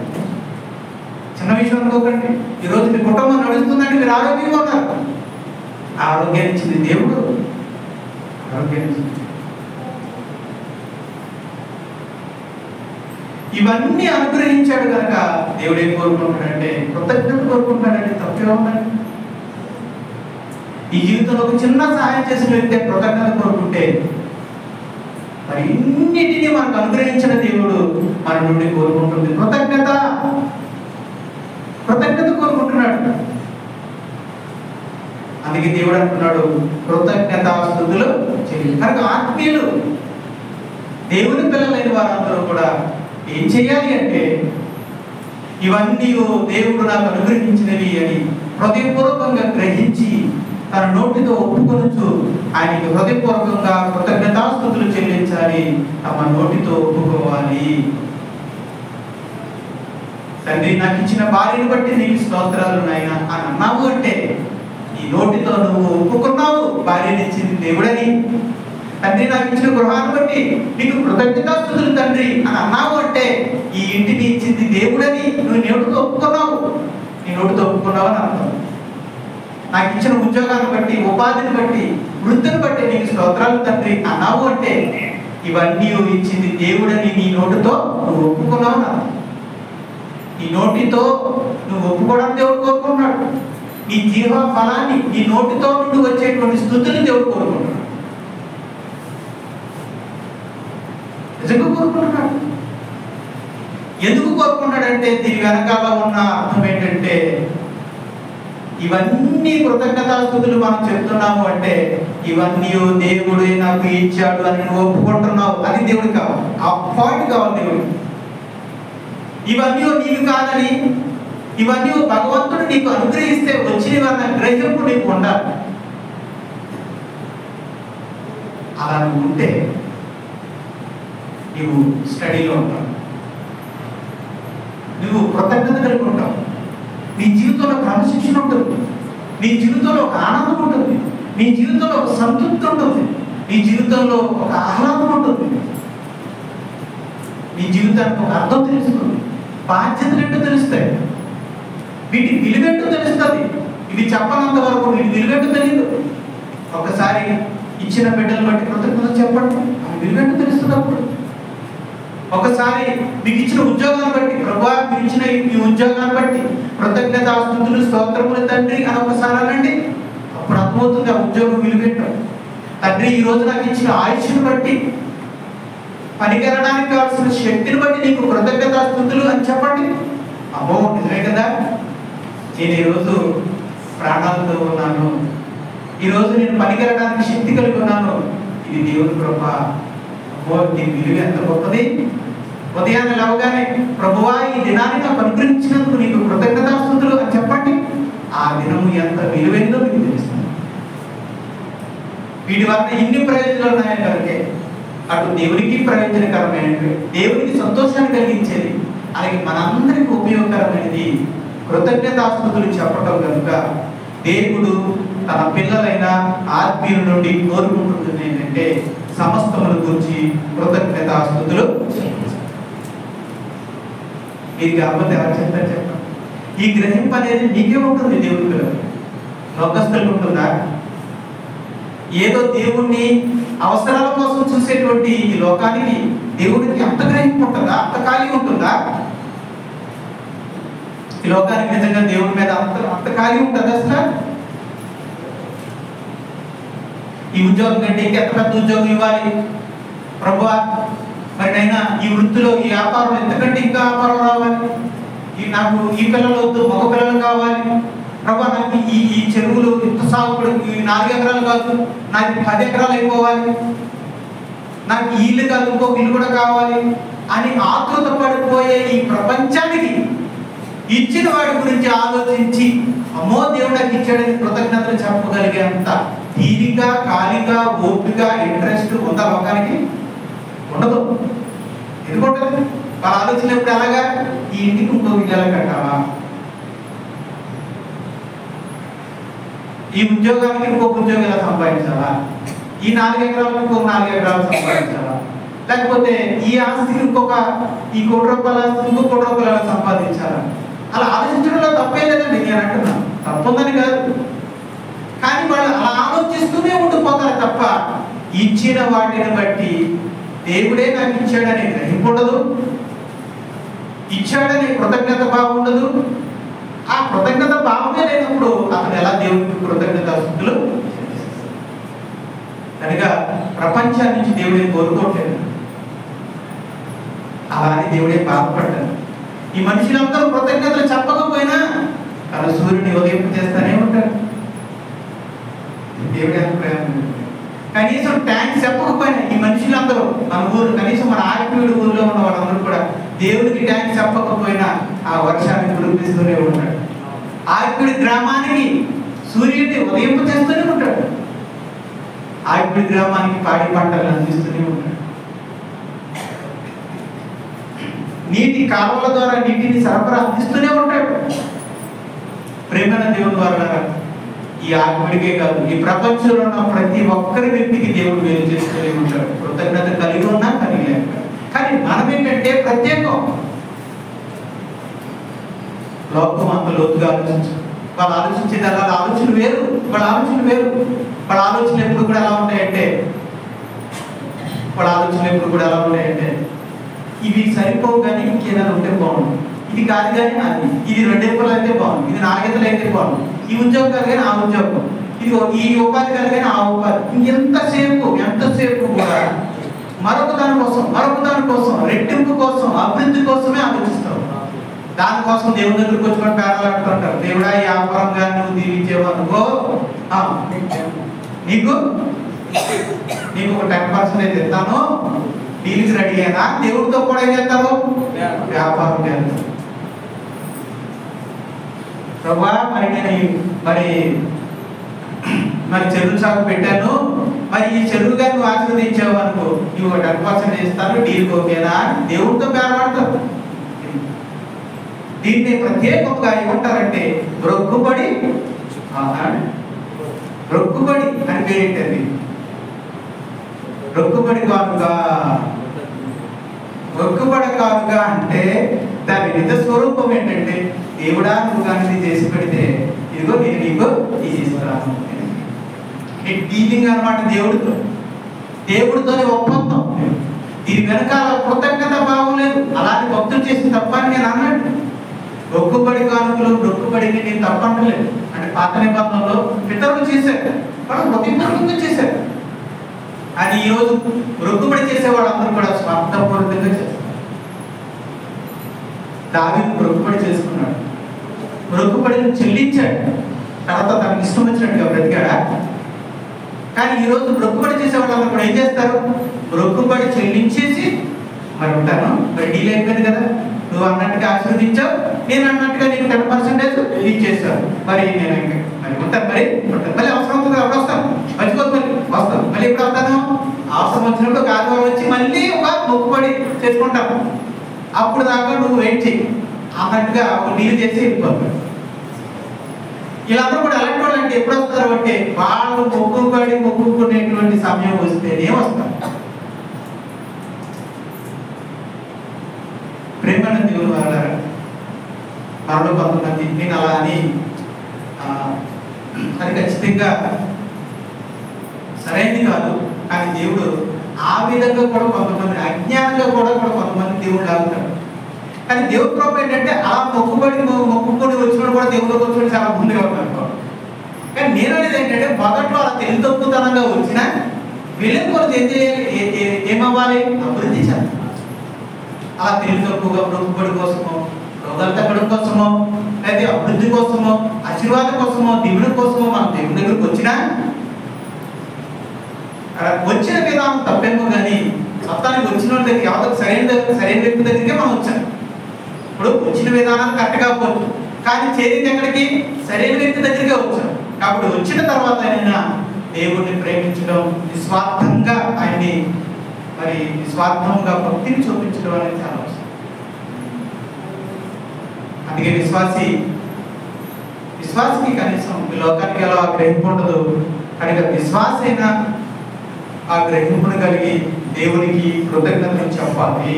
చిన్న విషయం అనుకోకండి. ఈరోజు మీ కుటుంబం నడుస్తుందంటే మీరు ఆరోగ్యంగా ఉన్నారు. ఆరోగ్యాన్ని ఇచ్చింది దేవుడు, ఆరోగ్యాన్ని ఇచ్చింది. ఇవన్నీ అనుగ్రహించాడు కనుక దేవుడు ఏం కోరుకుంటాడంటే కృతజ్ఞత కోరుకుంటాడంటే తప్పే ఉందండి. ఈ జీవితంలో ఒక చిన్న సహాయం చేసిన వ్యక్తి కృతజ్ఞత కోరుకుంటే మరి ఇన్నిటినీ మనకు అనుగ్రహించిన దేవుడు మన నుండి కోరుకుంటుంది కృతజ్ఞత. కృతజ్ఞత కోరుకుంటున్నాడు. అందుకే దేవుడు అంటున్నాడు కృతజ్ఞతాస్తుతులు చెల్లి. కనుక ఆత్మీయులు, దేవుని పిల్లలైన వారందరూ కూడా ఏం చేయాలి అంటే ఇవన్నీ దేవుడు నాకు అనుగ్రహించినవి అని హృదయపూర్వకంగా గ్రహించి తన నోటితో ఒప్పుకొనొచ్చు ఆయనకి హృదయపూర్వకంగా కృతజ్ఞతాస్తుతులు చెల్లించాలి, తమ నోటితో ఒప్పుకోవాలి. తండ్రి నాకు ఇచ్చిన భార్యను బట్టి నీకు స్తోత్రాలు నాయనా అని అన్నావు అంటే ఈ నోటితో నువ్వు ఒప్పుకున్నావు భార్యనిచ్చింది దేవుడని. తండ్రి నాకు ఇచ్చిన గృహాన్ని బట్టి నీకు కృతజ్ఞతాస్తుతులు తండ్రి అని అన్నావు అంటే ఈ ఇంటిని ఇచ్చింది దేవుడని నువ్వు నోటితో ఒప్పుకున్నావు. నీ నోటితో ఒప్పుకున్నావు అని అర్థం. నాకు ఇచ్చిన ఉద్యోగాన్ని బట్టి, ఉపాధిని బట్టి, వృత్తిని బట్టి నీకు స్తోత్రాలు తండ్రి అన్నావు అంటే ఇవన్నీ ఇచ్చింది దేవుడని నీ నోటితో నువ్వు ఒప్పుకున్నావు నా. నీ నోటితో నువ్వు ఒప్పుకోవడానికి దేవుడు కోరుకున్నాడు. నీ జీవ ఫలాన్ని, నీ నోటితో నుండి వచ్చేటువంటి స్తుతిని దేవుడు కోరుకున్నాడు. నిజంగా కోరుకుంటున్నాడు. ఎందుకు కోరుకున్నాడంటే దీని వెనకాల ఉన్న అర్థం ఏంటంటే ఇవన్నీ కృతజ్ఞతాస్తుతులు మనం చెప్తున్నాము అంటే ఇవన్నీ దేవుడే నాకు ఇచ్చాడు అని నువ్వు ఒప్పుకుంటున్నావు. అది దేవుడికి కావాలి, ఆ పాయింట్ కావాలి దేవుడికి. ఇవన్నీ నీకు కాదని, ఇవన్నీ భగవంతుడు నీకు అనుగ్రహిస్తే వచ్చినవన్న గ్రహింపు నీకు ఉండాలి. అలా నువ్వు ఉంటే నువ్వు స్టడీలో ఉంటావు, నువ్వు కృతజ్ఞత కలిగి ఉంటావు, నీ జీవితంలో క్రమశిక్షణ ఉంటుంది, నీ జీవితంలో ఒక ఆనందం ఉంటుంది, నీ జీవితంలో ఒక సంతృప్తి ఉంటుంది, నీ జీవితంలో ఒక ఆహ్లాదం ఉంటుంది, నీ జీవితానికి ఒక అర్థం తెలుస్తుంది, బాధ్యతలు ఏంటో తెలుస్తాయి, వీటి విలువేంటో తెలుస్తుంది. ఇవి చెప్పనంత వరకు వీటి విలువేంటో తెలియదు. ఒకసారి ఇచ్చిన బిడ్డలు బట్టి కృతజ్ఞత చెప్పండి, ఆ విలువేంటో తెలుస్తుంది. అప్పుడు ఒకసారి మీకు ఇచ్చిన ఉద్యోగాన్ని బట్టి ప్రభువా మీరు ఇచ్చిన ఈ ఉద్యోగాన్ని బట్టి కృతజ్ఞతాస్తుతులు స్తోత్రములు తండ్రి అని ఒకసారి అనండి. అప్పుడు అర్థమవుతుంది ఆ ఉద్యోగం విలువేంటో. తండ్రి ఈ రోజు నాకు ఇచ్చిన ఆయుష్ను బట్టి, పనికెళ్ళడానికి కావాల్సిన శక్తిని బట్టి నీకు కృతజ్ఞతాస్తుతులు అని చెప్పండి. అమ్మో నిజమే కదా, నేను ఈరోజు ప్రాణాలతో ఉన్నాను, ఈరోజు నేను పనికెళ్ళడానికి శక్తి కలిగి ఉన్నాను, ఇది దేవుని కృప. అమ్మో దీని విలువ ఎంత గొప్పది. ఉదయాన్నే లేవగానే ప్రభువా ఈ దినాన్ని నాకు అనుగ్రహించినందుకు నీకు కృతజ్ఞతాస్తుతులు అని చెప్పండి. ఆ దినము ఎంత విలువైందో మీకు తెలుస్తుంది. వీటి వల్ల ఇన్ని ప్రయోజనాలు ఉన్నాయని కనుకే అటు దేవునికి ప్రయోజనకరమైనవి, దేవునికి సంతోషాన్ని కలిగించేది, అలాగే మనందరికీ ఉపయోగకరమైనది కృతజ్ఞతాస్తుతులు చెప్పటం కనుక దేవుడు తన పిల్లలైన ఆత్మీయుల నుండి కోరుకుంటుంది ఏంటంటే సమస్తముల గురించి కృతజ్ఞతాస్తుతులు. మీరు కాకపోతే ఎవరు చెప్తారు చెప్పండి? ఈ గ్రహింపు అనేది నీకే ఉంటుంది. దేవుడి పిల్లలు లోకస్తులకు ఉంటుందా? ఏదో దేవుణ్ణి అవసరాల కోసం చూసేటువంటి ఈ లోకానికి దేవుడికి అంత గ్రహింపు ఉంటుందా? అంత ఖాళీ ఉంటుందా? ఈ లోకానికి నిజంగా దేవుడి మీద అంత అంత ఖాళీ ఉంటుంది అసలు. ఈ ఉద్యోగం కంటే ఇంకెంత పెద్ద ఉద్యోగం ఇవ్వాలి ప్రభువా, మరి అయినా ఈ వృత్తిలో ఈ వ్యాపారం ఎంతకంటే ఇంకా వ్యాపారం రావాలి, నాకు ఈ పిల్లలు వద్దు మగ పిల్లలు కావాలి ప్రభా, నాకు ఈ చెరువులు ఇంత సాగుడు ఈ 4 ఎకరాలు కాదు నాకు 10 ఎకరాలు అయిపోవాలి, నాకు ఈ ఇల్లు కాదు ఇంకొక ఇల్లు కూడా కావాలి అని ఆతృత పడిపోయే ఈ ప్రపంచానికి ఇచ్చిన వాడి గురించి ఆలోచించి అమ్మో దేవుడు నాకు ఇచ్చాడని కృతజ్ఞతలు చెప్పగలిగేంత తీరిక, కాలిక, ఓపిక, ఇంట్రెస్ట్ ఉందా లోకానికి? ఉండదు. ఎందుకుంటుంది? వాళ్ళ ఆలోచన ఎప్పుడు ఎలాగా, ఈ ఇంటికి ఇంకో ఇల్లు ఎలా కట్టాలా, ఈ ఉద్యోగానికి ఇంకొక ఉద్యోగం ఎలా సంపాదించాలా, ఈ 4 ఎకరాలకు ఇంకొక 4 ఎకరాలు సంపాదించాలా, లేకపోతే ఈ ఆస్తికి ఈ 1 కోటి రూపాయల ఆస్తికి ఇంకో 1 కోటి రూపాయలు ఎలా సంపాదించాలా, అలా ఆలోచించడంలో తప్పే లేదండి. నేను అంటున్నాను తప్పుందని కాదు, కానీ వాళ్ళు అలా ఆలోచిస్తూనే ఉండిపోతారు తప్ప ఇచ్చిన వాటిని బట్టి దేవుడే నాకు ఇచ్చాడని గ్రహింపు ఉండదు, ఇచ్చాడని కృతజ్ఞత భావం ఉండదు. ఆ కృతజ్ఞత భావమే లేనప్పుడు అతను ఎలా దేవుడికి కృతజ్ఞతాస్తుతులు? కనుక ప్రపంచాన్ని నుంచి దేవుడే కోరుకోవట్లేదు, అలానే దేవుడే బాధపడ్డాడు. ఈ మనుషులందరూ కృతజ్ఞతలు చెప్పకపోయినా తన సూర్యుని ఉదయింపు చేస్తానే ఉంటాడు. దేవుడే అభిప్రాయం. కనీసం ట్యాంక్స్ చెప్పకపోయినా ఈ మనుషులందరూ మన ఊరు, కనీసం మన ఆత్మీయుడు ఊరిలో ఉన్న వాళ్ళందరూ కూడా దేవుడికి ట్యాంక్స్ చెప్పకపోయినా ఆ వర్షాన్ని కురిపిస్తూనే ఉంటాడు. ఆత్మీయుడి గ్రామానికి సూర్యుడిని ఉదయింపు చేస్తూనే ఉంటాడు. ఆత్మీయుడి గ్రామానికి పాడి పంటలు అందిస్తూనే ఉంటాడు. నీటి కాలువల ద్వారా నీటిని సరఫరా అందిస్తూనే ఉంటాడు. ప్రేమైన దేవుని ద్వారా ఈ ఆత్మడికే కాదు, ఈ ప్రపంచంలో ఉన్న ప్రతి ఒక్కరి వ్యక్తికి దేవుడు వేలు చేస్తూనే ఉంటాడు. కృతజ్ఞత కలిగి ఉన్నా కలిగి లేక. కానీ మనం ఏంటంటే ప్రత్యేకం. లోకం అంత లోతుగా ఆలోచించు. వాళ్ళు ఆలోచించేది అలా ఆలోచన వేరు, వాళ్ళ ఆలోచన వేరు. వాళ్ళ ఆలోచనలు ఎప్పుడు కూడా ఎలా ఉంటాయంటే ఇవి సరిపోవు కానీ ఇంకేదైనా ఉంటే బాగుంది, ఇది కాదు కానీ అది, ఇది 2 ఎకరాలు అయితే బాగుంది, ఇది 4 ఎకరాలు అయితే బాగుంది, ఈ ఉద్యోగం కాదు కానీ ఆ ఉద్యోగం, ఇది ఈ ఉపాధి కాదు కానీ ఆ ఉపాధి. ఎంతసేపు కూడా మరొక దాని కోసం రెట్టింపు కోసం అభివృద్ధి కోసమే ఆలోచిస్తాం. దానికోసం దేవుని దగ్గరికి వచ్చి పేరాలాడుతుంటారు. దేవుడా ఈ వ్యాపారంగా నువ్వు దీవించేవనుకో నీకు ఒక 10% ఇస్తాను, డీల్కి రెడీ అయినా దేవుడితో కూడా ఏం చేస్తారు? వ్యాపారం చేస్తారు. ప్రభా మరి నేను మరి చెరువు సాగు పెట్టాను, మరి ఈ చెరువు గారిని నువ్వు ఆశీర్వదించావు అనుకో, నువ్వు 10% ఇస్తాను, డీల్కి ఓకేనా? దేవుడితో పేరవాడతారు. దీన్ని ప్రత్యేకంగా ఏమంటారంటే రొక్కుబడి అని పేరేంటది? రొక్కుబడి కానుక అంటే దాని నిజ స్వరూపం ఏంటంటే, దేవుడా నువ్వు కానీ చేసి పెడితే ఇదిగో నేను నీకు ఇది ఇస్తాను. డీలింగ్ అనమాట దేవుడితోనే ఒప్పందం. దీని వెనకాల కృతజ్ఞత భావం లేదు. అలాంటి భక్తులు చేసిన తప్పని నేను అన్నట్టు. రొక్కుబడిని నేను తప్పంటలేదు. అంటే పాత నిబంధనలో పితరులు చేశారు, వాళ్ళు ప్రతిపూర్వకంగా చేశారు. అని ఈరోజు రొక్కుబడి చేసే వాళ్ళందరూ కూడా స్వార్థపూరితంగా చేస్తారు. దావీదు రొక్కుబడి చేసుకున్నాడు, రొక్కుబడిని చెల్లించాడు, తర్వాత తనకి ఇష్టం వచ్చినట్టుగా బ్రతికాడా? కానీ ఈరోజు రొక్కుబడి చేసే వాళ్ళందరూ కూడా ఏం చేస్తారు? రొక్కుబడి చెల్లించేసి మరి ఉంటాను, మరి డీల్ అయిపోయింది కదా, నువ్వు అన్నట్టుగా ఆశీర్వదించావు, నేను అన్నట్టుగా నీకు 10% ఇచ్చేస్తాను, మరి నేను మరి ఉంటాను, మళ్ళీ అవసరం అవుతుంది అప్పుడు వస్తాను, మర్చిపోతుంది, వస్తాను, మళ్ళీ ఎప్పుడు వస్తాను? అవసరం వచ్చినప్పుడు ఆదివారం వచ్చి మళ్ళీ ఒక మొక్కుబడి చేసుకుంటాను. అప్పుడు దాకా నువ్వు వెయిట్ చెయ్యి అన్నట్టుగా ఒక డీల్ చేసి వెళ్ళిపోతాడు. వీళ్ళందరూ కూడా అలాంటి వాళ్ళు అంటే ఎప్పుడు వస్తారు అంటే వాళ్ళు మొక్కుకునేటువంటి సమయం వస్తేనే వస్తారు. ప్రేమను దేవుడు వాళ్ళారా మనలో కొంతమంది నేను అలా అని అది ఖచ్చితంగా సరైనది కాదు. కానీ దేవుడు ఆ విధంగా కూడా కొంతమంది అజ్ఞానంగా కూడా కొంతమంది దేవుడు లాగుతాడు. కానీ దేవుడి కృప ఏంటంటే అలా మొక్కుబడి వెళ్ళిన కొరకు ఏం చేయాలి? ఏమవ్వాలి? అభివృద్ధి చెందాలి. అలా తెలివి తక్కువగా మొక్కుబడి కోసమో, రోగాలు తగ్గడం కోసమో, లేదా అభివృద్ధి కోసమో, ఆశీర్వాదం కోసమో, దేవుడి కోసమో మనం దేవుడి దగ్గరకు వచ్చినా వచ్చిన విధానం తప్పేమో కానీ మొత్తానికి వచ్చిన వాళ్ళ దగ్గర ఎవరికి సరైన వ్యక్తి దగ్గరికే మనం వచ్చాం. ఇప్పుడు వచ్చిన విధానాలు కరెక్ట్ కాకపోవచ్చు, కానీ చేరేది ఎక్కడికి? సరైన వ్యక్తి దగ్గరికే వచ్చాం. కాబట్టి వచ్చిన తర్వాత అయినా దేవుడిని ప్రేమించడం, నిస్వార్థంగా ఆయన్ని మరి నిస్వార్థంగా భక్తిని చూపించడం అనేది చాలా అవసరం. అందుకే విశ్వాసికి కనీసం ఈ లోకానికి ఎలా గ్రహింపు ఉండదు, కనుక విశ్వాసైనా ఆ గ్రహింపును కలిగి దేవునికి కృతజ్ఞతలు చెప్పాలి.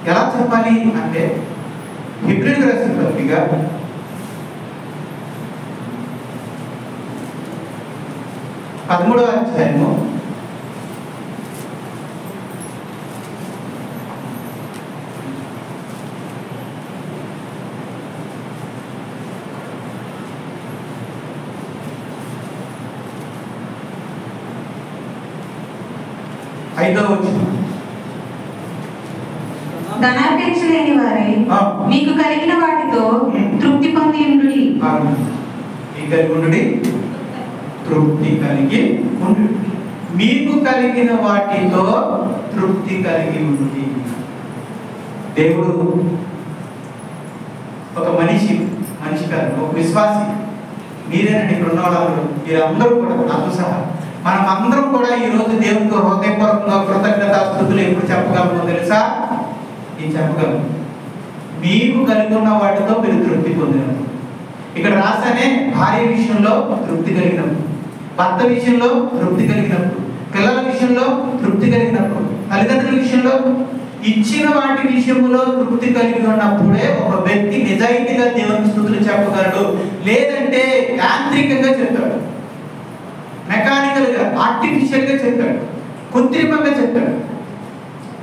ఎలా చెప్పాలి అంటే హెబ్రీయులకు రాసిన పత్రిక 13వ అధ్యాయము 5వ వచనం. ధనాపేక్ష లేని వారే మీకు కలిగిన వాటితో తృప్తి పొంది ఉండుడి. తృప్తి కలిగి ఉండు. మీకు కలిగిన వాటితో తృప్తి కలిగి ఉండుడి. దేవుడు ఒక మనిషి కాదు, ఒక విశ్వాసి. మీరేనండి ఇక్కడ ఉన్న వాళ్ళందరూ, మీరందరూ కూడా నాతో సహా మనం అందరం కూడా ఈ రోజు దేవునికి హృదయపూర్వకంగా కృతజ్ఞతాస్తుతులు ఎప్పుడు చెప్పగలమో తెలుసా? నేను చెప్పగలను. మీకు కలిగి ఉన్న వాటితో మీరు తృప్తి పొందినప్పుడు. ఇక్కడ రాసానే భార్య విషయంలో తృప్తి కలిగినప్పుడు, భర్త విషయంలో తృప్తి కలిగినప్పుడు, పిల్లల విషయంలో తృప్తి కలిగినప్పుడు, తల్లిదండ్రుల విషయంలో ఇచ్చిన వాటి విషయంలో తృప్తి కలిగి ఉన్నప్పుడే ఒక వ్యక్తి నిజాయితీగా దేవుని స్తుతులు చెప్పగలడు. లేదంటే యాంత్రికంగా చెప్తాడు, మెకానికల్ గా, ఆర్టిఫిషియల్ గా చెప్తాడు, కృత్రిమంగా చెప్తాడు.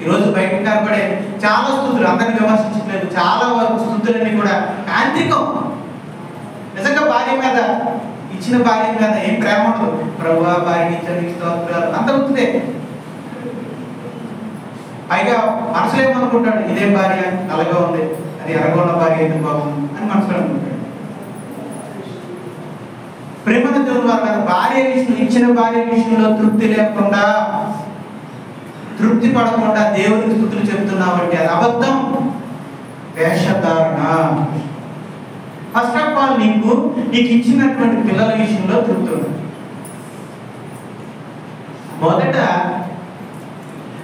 ఈరోజు బయట కనబడే చాలా స్తుతులు, అందరిని విమర్శించట్లేదు, చాలా వరకు స్తుతులన్నీ కూడా యాంత్రికం. నిజంగా భార్య మీద, ఇచ్చిన భార్య మీద ఏం ప్రేమ ఉండదు. ప్రభువా భార్యని ఇచ్చిన స్తోత్రాలు అంత అవుతుంది. పైగా మనసులో ఏమనుకుంటాడు? ఇదే భార్య నల్లగా ఉంది, అది ఎర్రగా ఉన్న భార్య ఎందుకు బాగుంది అని మనసులో అనుకుంటాడు. ప్రేమను దేవుని వారు కదా, భార్య విషయం, ఇచ్చిన భార్య విషయంలో తృప్తి లేకుండా, తృప్తి పడకుండా దేవునికి స్తుతులు చెప్తున్నామంటే అది అబద్ధం, వేషధారణ. ఫస్ట్ ఆఫ్ ఆల్ నీకు ఇచ్చినటువంటి పిల్లల విషయంలో తృప్తి ఉంది. మొదట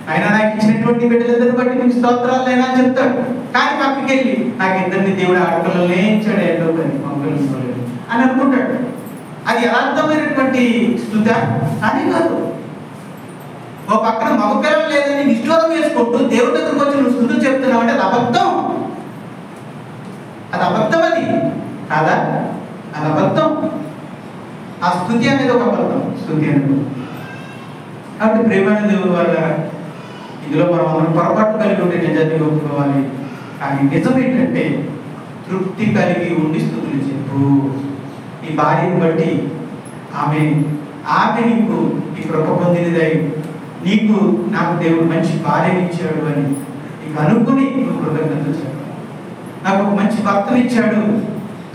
ఆయన నాకు ఇచ్చినటువంటి బిడ్డలిద్దరిని బట్టి మీకు స్తోత్రాలు అయినా చెప్తాడు. కానీ పక్కకి వెళ్ళి నాకు ఇద్దరిని దేవుడు ఆడపిల్లలే ఇచ్చాడు, ఏంటో మగపిల్లలు అని అనుకుంటాడు. అది యథార్థమైనటువంటి స్తుత అని కాదు. ఓ పక్కన మగపిల్లలు లేదని నిష్ఠూరం చేసుకుంటూ దేవుడి దగ్గరకు వచ్చి నువ్వు స్తుతులు చెప్తున్నావు అంటే అది అబద్ధం. అది అబద్ధం, అది కాదా? అది అబద్ధం. ఆ స్తుతి అనేది ఒక అబద్ధం, స్తుతి అనేది. కాబట్టి ప్రేమైన దేవుని వల్ల ఇందులో మనం అందరం పొరపాటు కలిగి ఉంటే నిజాన్ని ఒప్పుకోవాలి. కానీ నిజం ఏంటంటే తృప్తి కలిగి ఉండి స్తుతులు చెప్పు. ఈ భార్యను బట్టి ఆమె నీకు ఈ కృప పొందినదై నీకు నాకు దేవుడు మంచి భార్యని ఇచ్చాడు అని నీకు అనుకుని నువ్వు కృతజ్ఞతలు చెప్పాలి. నాకు ఒక మంచి భర్తను ఇచ్చాడు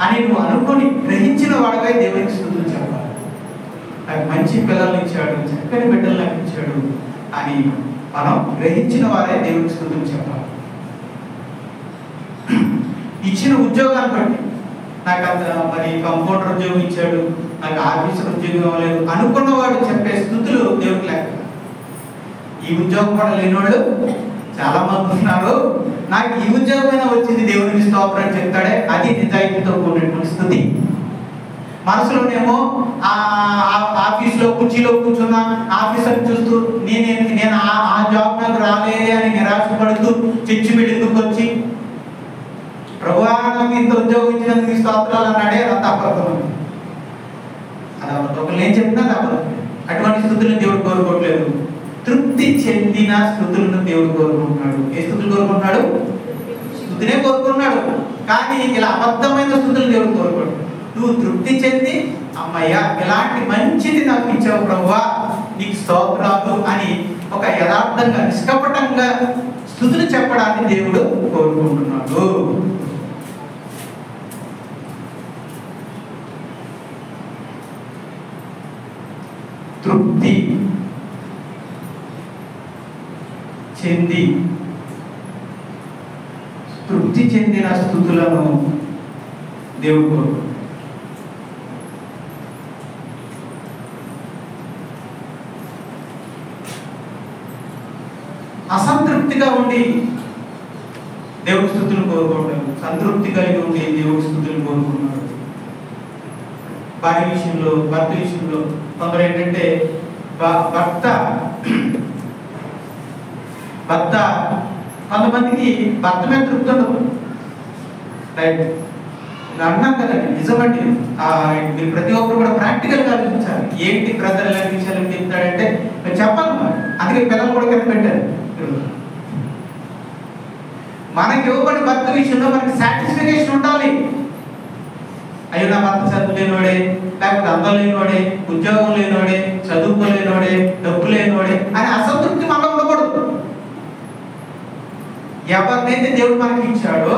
అని నువ్వు అనుకుని గ్రహించిన వాడిపై దేవునికి స్తుతులు చెప్పాలి. నాకు మంచి పిల్లల్ని ఇచ్చాడు, చక్కని బిడ్డలు నాకు ఇచ్చాడు అని మనం గ్రహించిన వారే దేవునికి స్తుతులు చెప్పాలి. ఇచ్చిన ఉద్యోగాన్ని బట్టి నాకు అంత మరి కంప్యూటర్ ఉద్యోగం ఇచ్చాడు, నాకు ఆఫీసర్ ఉద్యోగం ఇవ్వలేదు అనుకున్నవాడు చెప్పే స్థుతులు దేవుడికి లేక. ఈ ఉద్యోగం కూడా లేనివాడు చాలా మంది ఉన్నారు. నాకు ఈ ఉద్యోగమైనా వచ్చింది దేవునికి స్తోత్రం చెప్తాడే, అది నిజాయితీతో కూడినటువంటి స్థుతి. మనసులోనేమో ఆఫీస్లో కుర్చీలో కూర్చున్న ఆఫీసర్ చూస్తూ నేను ఆ జాబ్ నాకు రాలేదే అని నిరాశపడుతూ చర్చి మీటింగ్కి వచ్చి ప్రభువా నాకు ఇంత ఉద్యోగం ఇచ్చినందుకు స్తోత్రాలు అన్నాడే, అంత అబద్ధం. అది అబద్ధం. ఒకళ్ళు ఏం చెప్పినా అది అబద్ధం. అటువంటి స్థుతులను దేవుడు కోరుకోవట్లేదు. తృప్తి చెందిన స్థుతులను దేవుడు కోరుకుంటున్నాడు. ఏ స్థుతులు కోరుకుంటున్నాడు? స్థుతినే కోరుకుంటున్నాడు. కానీ ఇలా అబద్ధమైన స్థుతులు దేవుడు కోరుకోడు. నువ్వు తృప్తి చెంది అమ్మయ్యా ఇలాంటి మంచిది నాకు ఇచ్చావు ప్రభువా, నీకు స్తోత్రాలు అని ఒక యథార్థంగా నిష్కపటంగా స్తుతులు చెప్పడాన్ని దేవుడు కోరుకుంటున్నాడు. తృప్తి చెందిన స్తుతులను దేవుడు కోరుకుంటున్నాడు. అసంతృప్తిగా ఉండి దేవుడి స్తుతులు కోరుకోవడం, సంతృప్తి కలిగి ఉండి దేవుడి స్తుతులు కోరుకున్నాడు. భార్య విషయంలో, భర్త విషయంలో కొందరు ఏంటంటే భర్త కొంతమందికి భర్త మీద తృప్తి ఉండదు. రైట్, అన్నాం కదండి, నిజమండి. మీరు ప్రతి ఒక్కరు కూడా ప్రాక్టికల్గా ఆలోచించాలి. ఏంటి బ్రదర్ ఇలాంటి విషయాలు చెప్తాడంటే మీరు చెప్పాలి. అందుకే పిల్లలు కూడా కింద పెట్టారు. మనకి ఇవ్వబడి భర్త విషయంలో మనకి సాటిస్ఫికేషన్ ఉండాలి. అయ్యో నా భర్త చదువు లేనివాడే, లేకపోతే అందం లేనివాడే, ఉద్యోగం లేనివాడే, చదువుకోలేనివాడే, డబ్బు లేనివాడే అని అసంతృప్తి మనలో ఉండకూడదు. ఎవరినైతే దేవుడు మనకి ఇచ్చాడో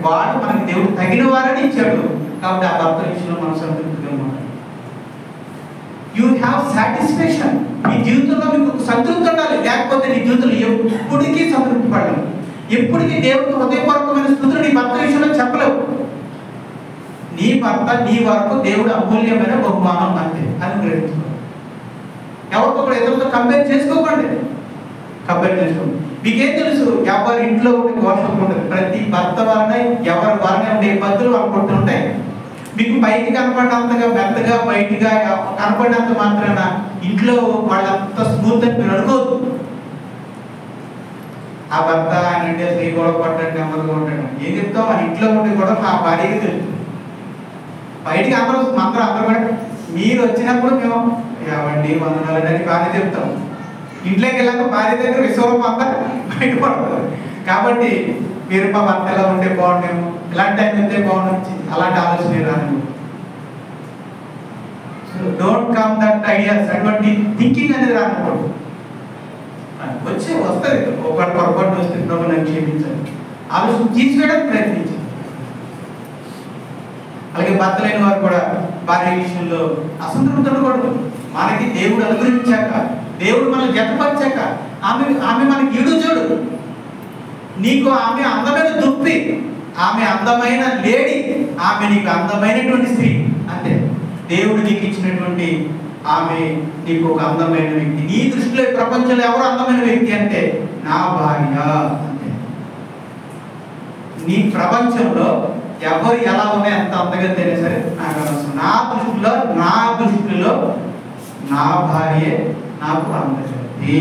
వాడు మనకి దేవుడు తగిన వారని ఇచ్చాడు. కాబట్టి ఆ భర్త విషయంలో మనం సంతృప్తిగా ఉండాలి. You have satisfaction. మీ జీవితంలో మీకు సంతృప్తి ఉండాలి, లేకపోతే నీ జీవితంలో ఎప్పటికీ సంతృప్తి పడలేవు. ఎప్పటికీ దేవుడికి హృదయపూర్వకమైన స్తుతులు నీ భర్త విషయంలో చెప్పలేవు. నీ భర్త నీ వరకు దేవుడు అమూల్యమైన బహుమానం అంతే అని గ్రహించుకోండి. ఎవరితో కూడా ఇతరులతో కంపేర్ చేసుకోకండి. మీకేం తెలుసు? ఎవరి ఇంట్లో ఉండే ఘోషణ ఉంటుంది. ప్రతి భర్త వలన ఎవరి వలన ఉండే ఇబ్బందులు వాళ్ళకు ఉంటాయి. మీకు పైకి కనపడినంతగా మెత్తగా బయటిగా కనపడినంత మాత్రాన ఇంట్లో వాళ్ళంత స్మూత్ అని మీరు అనుకోవద్దు. ఆ భర్త ఆయన అంటే స్త్రీ గొడవ పడ్డాడు, నెమ్మదిగా ఉంటాడు. ఏం చెప్తావు? ఆ ఇంట్లో ఉండే గొడవ ఆ భార్యకి తెలుస్తుంది. బయటికి అందరూ కూడా మీరు వచ్చినప్పుడు మేము ఏమండి వందనాలని బాగా చెప్తాం. ఇంట్లోకి వెళ్ళాక భార్య దగ్గర విశ్వరూపం అంతా బయటపడతారు. కాబట్టి మీరు మా భర్త ఎలా ఉంటే బాగుండేమో, ఇలాంటి టైం ఉంటే బాగుండొచ్చు, అలాంటి ఆలోచన రాను. డోంట్ కమ్ దట్ ఐడియాస్, అటువంటి థింకింగ్ అనేది రాకూడదు. వస్తుంది ఒకటి పొరపాటు వస్తే ప్రభు నన్ను క్షమించాలి, ఆలోచన తీసుకోవడానికి ప్రయత్నించాలి. అలాగే భర్త లేని వారు కూడా భార్య విషయంలో అసంతృప్తి ఉండకూడదు. మనకి దేవుడు అనుగ్రహించాక, దేవుడు మనల్ని జతపరిచాక ఆమె మనకి ఈడు చూడు. నీకు ఆమె అందమైన దుప్పి, ఆమె అందమైన లేడీ, ఆమె నీకు అందమైనటువంటి స్త్రీ అంతే. దేవుడు నీకు ఇచ్చినటువంటి ఆమె నీకు ఒక అందమైన వ్యక్తి. నీ దృష్టిలో ప్రపంచంలో ఎవరు అందమైన వ్యక్తి అంటే నా భార్య అంతే. నీ ప్రపంచంలో ఎవరు ఎలా ఉన్నాయి ఎంత అంతగా తెలియ సరే నాకు అవసరం. నా దృష్టిలో నా భార్యే నాకు అందజేది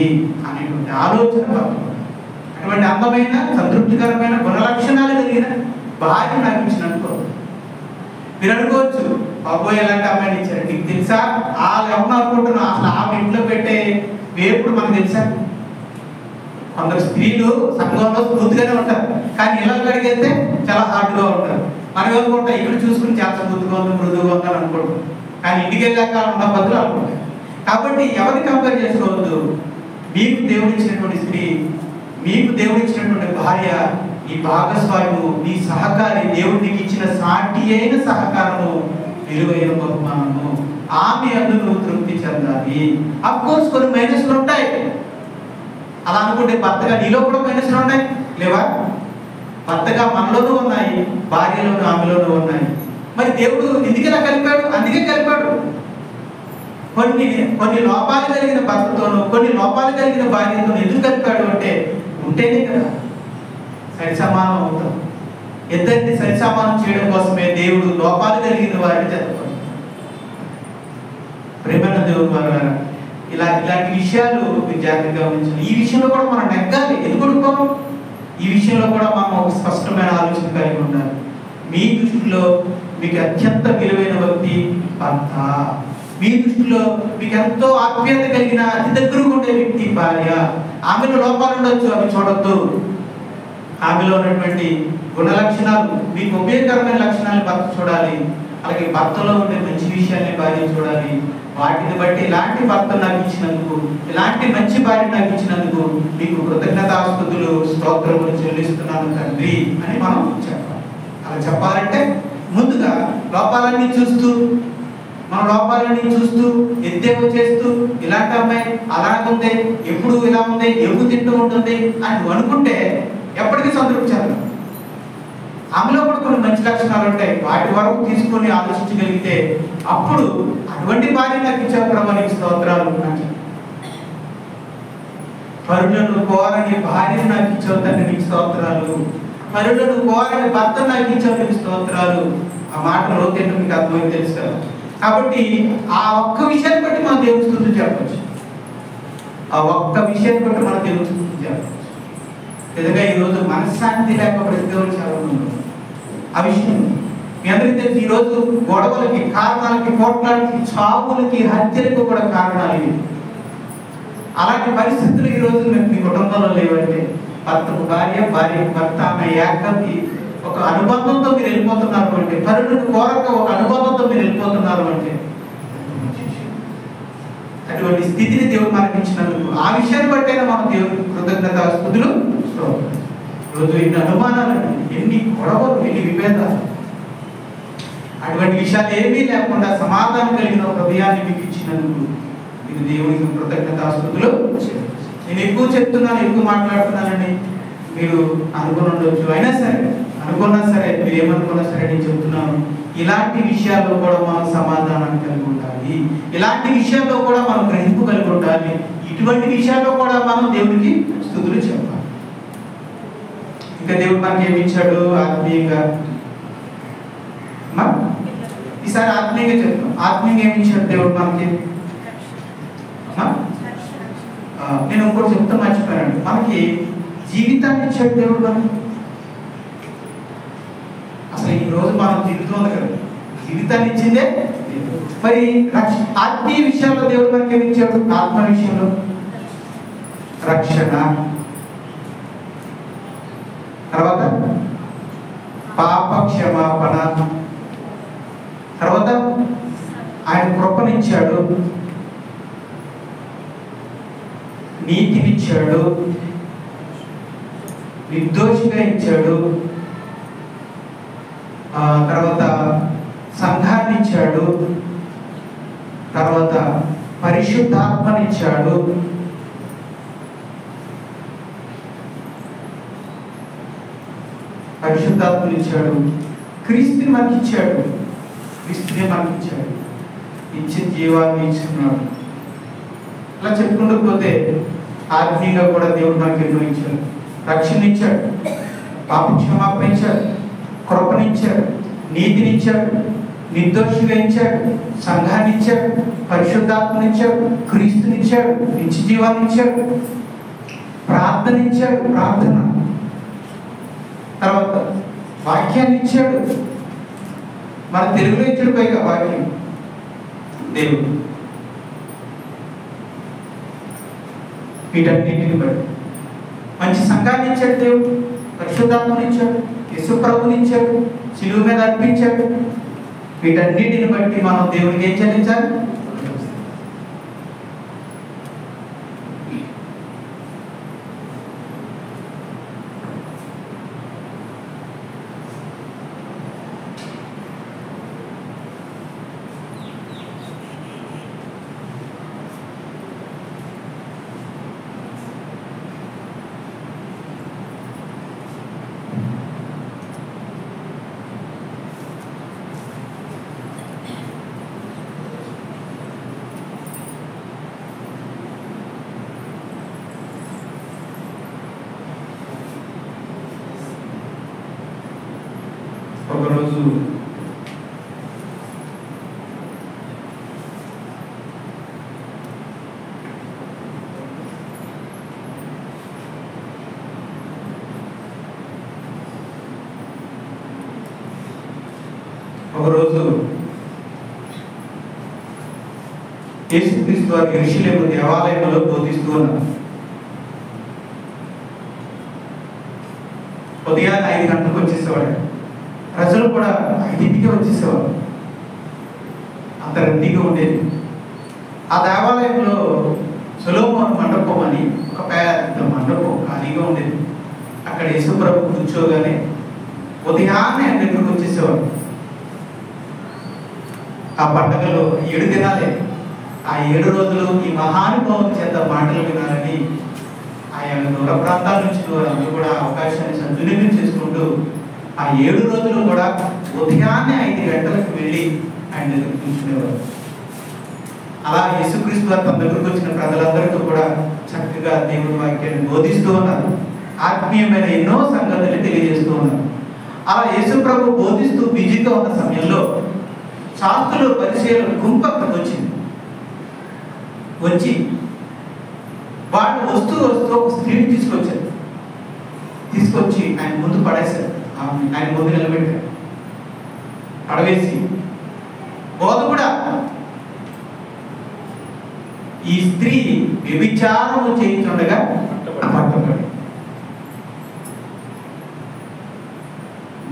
అనేటువంటి ఆలోచన. అటువంటి అందమైన సంతృప్తికరమైన గుణలక్షణాలు కలిగిన భార్య నాకు ఇచ్చినట్టు మీరు అనుకోవచ్చు, బాబోయ్ ఎలాంటి అమ్మాయిని ఇచ్చారు. నీకు తెలుసా వాళ్ళు ఎవరు అనుకుంటున్నా? అసలు ఆమె ఇంట్లో పెట్టే వేపుడు మనకు తెలుసా? కొందరు స్త్రీలు సంఘంలో స్మూత్గానే ఉంటారు, కానీ ఇళ్ళకి అడిగితే చాలా హార్డ్గా ఉంటారు. మనం ఏమనుకుంటాం, ఇక్కడ చూసుకుని చాలా స్మూత్గా ఉంది, మృదువుగా ఉందని అనుకుంటాం, కానీ ఇంటికి వెళ్ళాక ఉన్న బదులు అనుకుంటాం. కాబట్టి ఎవరిని కంపేర్ చేసుకోవద్దు. మీకు దేవుడు ఇచ్చినటువంటి స్త్రీ, మీకు దేవుడు ఇచ్చినటువంటి భార్య, ఈ భాగస్వామ్యము, నీ సహకారి, దేవుడు నీకు ఇచ్చిన సాటి అయిన సహకారము, విలువైన బహుమానము. ఆమె అందు నువ్వు తృప్తి చెందాలి. అఫ్కోర్స్ కొన్ని మైనస్లు ఉంటాయి. అలా అనుకుంటే భర్తగా నీలో కూడా మైనస్లు ఉన్నాయి లేవా? భర్తగా మనలోనూ ఉన్నాయి, భార్యలోనూ ఆమెలోనూ ఉన్నాయి. మరి దేవుడు ఎందుకు ఇలా కలిపాడు? అందుకే కలిపాడు. కొన్ని లోపాలు కలిగిన భర్తతోనూ కొన్ని లోపాలు కలిగిన భార్యతోనూ ఎందుకు కలిపాడు అంటే ఉంటేనే కదా సరి సమానం అవుతాం. ఇద్దరిని సరి సమానం చేయడం కోసమే దేవుడు లోపాలు కలిగిన వారిని జతపరుస్తాడు. ప్రేమైన దేవుడు వారు ఇలాంటి విషయాలు మీరు జాగ్రత్తగా గమనించాలి. ఈ విషయంలో కూడా మనం నెగ్గాలి. ఎందుకు ఈ విషయంలో కూడా మనం ఒక స్పష్టమైన ఆలోచన కలిగి ఉండాలి. మీ దృష్టిలో మీకు అత్యంత విలువైన వ్యక్తి భర్త. మీ దృష్టిలో మీకు ఎంతో ఆత్మీయత కలిగిన అతి దగ్గరగా ఉండే వ్యక్తి భార్య. ఆమెలో లోపాలు ఉండొచ్చు, అవి చూడొద్దు. ఆమెలో ఉన్నటువంటి గుణ లక్షణాలు, మీకు ఉపయోగకరమైన లక్షణాలను భర్త చూడాలి. అలాగే భర్తలో ఉండే మంచి విషయాన్ని భార్య చూడాలి. వాటిని బట్టి ఇలాంటి భర్త నాకు ఇచ్చినందుకు, ఇలాంటి మంచి భార్య నాకు ఇచ్చినందుకు నీకు కృతజ్ఞతాస్తుతులు స్తోత్రములు చెల్లిస్తున్నాను తండ్రి అని మనం చెప్పాలి. అలా చెప్పాలంటే ముందుగా లోపాలన్నీ చూస్తూ, మన లోపాలన్నీ చూస్తూ ఎద్దేవో చేస్తూ ఇలాంటి అమ్మాయి అలాగుంది, ఎప్పుడు ఇలా ఉంది, ఎప్పుడు తింటూ ఉంటుంది అని అనుకుంటే ఎప్పటికీ సంతృప్తి చెందదు. ఆమెలో కూడా కొన్ని మంచి లక్షణాలు ఉంటాయి, వాటి వరకు తీసుకొని ఆలోచించగలిగితే అప్పుడు అటువంటి భార్య నాకు ఇచ్చావు ప్రభు నీకు స్తోత్రాలు. పరులను కోరని భార్యను నాకు ఇచ్చావు తండ్రి నీకు స్తోత్రాలు, పరులను కోరని భర్త నాకు ఇచ్చావు నీకు స్తోత్రాలు. ఆ మాట లోతేంటో మీకు అర్థమైంది తెలుసు కదా. కాబట్టి ఆ ఒక్క విషయాన్ని బట్టి మనం దేవుని స్తుతులు చెప్పచ్చు. ఆ ఒక్క విషయాన్ని బట్టి మనం దేవుని స్తుతులు చెప్పచ్చు. నిజంగా ఈరోజు మనశ్శాంతి లేక బ్రతికేవాళ్ళు చాలా మంది. ఆ విషయం మీ అందరికీ తెలిసి ఈరోజు గొడవలకి, కారణాలకి, పోట్లాలకి, చావులకి, హత్యలకు కూడా కారణాలు ఇవి. అలాంటి పరిస్థితులు ఈరోజు మీ కుటుంబంలో లేవంటే భర్తకు భార్య, భార్యకు భర్త, ఆమె ఏకకి ఒక అనుబంధంతో మీరు వెళ్ళిపోతున్నారు అంటే, పరులను కోరక ఒక అనుబంధంతో మీరు వెళ్ళిపోతున్నారు అంటే అటువంటి స్థితిని దేవుడు మనకి ఇచ్చినందుకు ఆ విషయాన్ని బట్టైనా మనం దేవుడికి కృతజ్ఞతాస్తుతులు. రోజు ఎన్ని అనుమానాలు, ఎన్ని గొడవలు, ఎన్ని విభేదాలు, అటువంటి విషయాలు ఏమీ లేకుండా సమాధానం కలిగిన హృదయాన్ని మీకు ఇచ్చినందుకు మీకు దేవునికి కృతజ్ఞతాస్తుతులు. నేను ఎక్కువ చెప్తున్నాను, ఎక్కువ మాట్లాడుతున్నానని మీరు అనుకుని ఉండొచ్చు. అయినా సరే, అనుకున్నా సరే, మీరు ఏమనుకున్నా సరే నేను చెప్తున్నాను, ఇలాంటి విషయాల్లో కూడా మనం సమాధానాన్ని కలిగి ఉండాలి. ఇలాంటి విషయాల్లో కూడా మనం గ్రహింపు కలిగి ఉండాలి. ఇటువంటి విషయాల్లో కూడా మనం దేవునికి స్తుతులు చెప్పాలి. ఇంకా దేవుడు మనకి ఏమి ఇచ్చాడు ఆత్మీయంగా? ఈసారి ఆత్మీయంగా చెప్తాం. ఆత్మీయంగా ఏమి ఇచ్చాడు దేవుడు మనకి? నేను ఇంకోటి చెప్తా మర్చిపోయాను. మనకి జీవితాన్ని ఇచ్చాడు దేవుడు మనకి. అసలు ఈ రోజు మనం జీవితం ఉంది కదా, జీవితాన్ని ఇచ్చిందే. మరి ఆత్మీయ విషయాల్లో దేవుడు మనకి ఏమి ఇచ్చాడు? ఆత్మ విషయంలో రక్షణ, తర్వాత పాప క్షమాపణ, తర్వాత ఆయన కృపనిచ్చాడు, నీతినిచ్చాడు, నిర్దోషిగా ఇచ్చాడు, తర్వాత సంఘాన్ని ఇచ్చాడు, తర్వాత పరిశుద్ధాత్మనిచ్చాడు, పరిశుద్ధాత్మనిచ్చాడు, క్రీస్తుని మనకి ఇచ్చాడు, క్రీస్తునే మనకి ఇచ్చాడు, ఇచ్చిన జీవాన్ని ఇచ్చుకున్నాడు. అలా చెప్పుకుంటూ పోతే ఆత్మీయంగా కూడా దేవుడు మనకి ఎన్నో ఇచ్చాడు. రక్షణ ఇచ్చాడు, పాప క్షమాపణ ఇచ్చాడు, కృపనిచ్చాడు, నీతినిచ్చాడు, నిర్దోషిగా ఇచ్చాడు, సంఘాన్ని ఇచ్చాడు, పరిశుద్ధాత్మనిచ్చాడు, క్రీస్తునిచ్చాడు, నిత్య జీవాన్ని ఇచ్చాడు, ప్రార్థన ఇచ్చాడు, ప్రార్థన, తర్వాత వాక్యాన్ని ఇచ్చాడు. మన తెలుగులో ఇచ్చాడు పైగా వాక్యం దేవుడు. వీటన్నింటిని బట్టి మంచి సంఘాన్ని ఇచ్చాడు దేవుడు, పరిశుద్ధాత్మని ఇచ్చాడు, యేసు ప్రభుని ఇచ్చాడు, శిలువ మీద అర్పించాడు. వీటన్నిటిని బట్టి మనం దేవునికి ఏం చెల్లించాలి? ఒకరోజు యేసుక్రీస్తు వారి యెరూషలేము దేవాలయంలో బోధిస్తూ ఉన్నారు. ఉదయాన్నే 5 గంటలకు వచ్చేసేవాడు. ప్రజలు కూడా 5ంటికే వచ్చేసేవారు. అంత రద్దీగా ఉండేది. ఆ దేవాలయంలో సొలొమోను మండపం అని ఒక పెద్ద మండపం ఖాళీగా ఉండేది. అక్కడ యేసుప్రభు కూర్చోగానే ఉదయాన్నే ఆయన దగ్గరకు వచ్చేసేవాడు. ఆ పండుగలో 7 దినాలే, ఆ 7 రోజులు ఈ మహానుభావం చేత మాటలు వినాలని ఆయన దూర ప్రాంతాల నుంచి వారందరూ కూడా అవకాశాన్ని సద్వినియోగం చేసుకుంటూ ఆ 7 రోజులు కూడా ఉదయాన్నే 5 గంటలకు వెళ్ళి ఆయన దగ్గర కూర్చునేవారు. అలా యేసుక్రీస్తు వారు తన దగ్గరకు వచ్చిన ప్రజలందరికీ కూడా చక్కగా దేవుని వాక్యాన్ని బోధిస్తూ ఉన్నారు. ఆత్మీయమైన ఎన్నో సంగతులు తెలియజేస్తూ ఉన్నారు. అలా యేసు ప్రభు బోధిస్తూ బిజీగా ఉన్న సమయంలో శాస్త్రులు పరిచయాల గుంపు అక్కడికి వచ్చింది. వచ్చి వాళ్ళు వస్తూ ఒక స్త్రీని తీసుకొచ్చారు. తీసుకొచ్చి ఆయన ముందు పడేశారు. ఆయన ముందు నిలబెట్టారు. పడవేసి బోధకుడా, ఈ స్త్రీ వ్యభిచారము చేయించుండగా పట్టబడి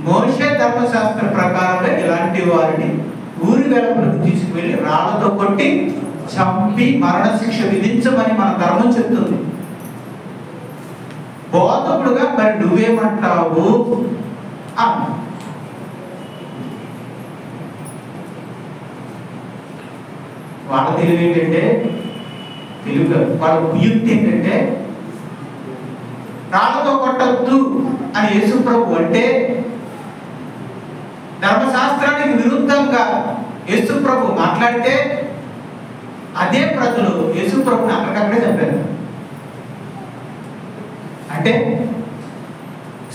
మోషే ధర్మశాస్త్ర ప్రకారంగా ఇలాంటి వారిని ఊరి వెలుపలకు తీసుకువెళ్ళి రాళ్లతో కొట్టి చంపి మరణశిక్ష విధించమని మన ధర్మం చెప్తుంది. బోధకుడుగా మరి నువ్వేమంటావు? వాళ్ళ తెలివి ఏంటంటే, తెలుగు వాళ్ళ ఉపయుక్తి ఏంటంటే, రాళ్లతో కొట్టద్దు అని యేసు ప్రభు అంటే ధర్మశాస్త్రానికి విరుద్ధంగా యేసు ప్రభు మాట్లాడితే అదే ప్రజలు యేసు ప్రభుని అక్కడికక్కడే చంపారు. అంటే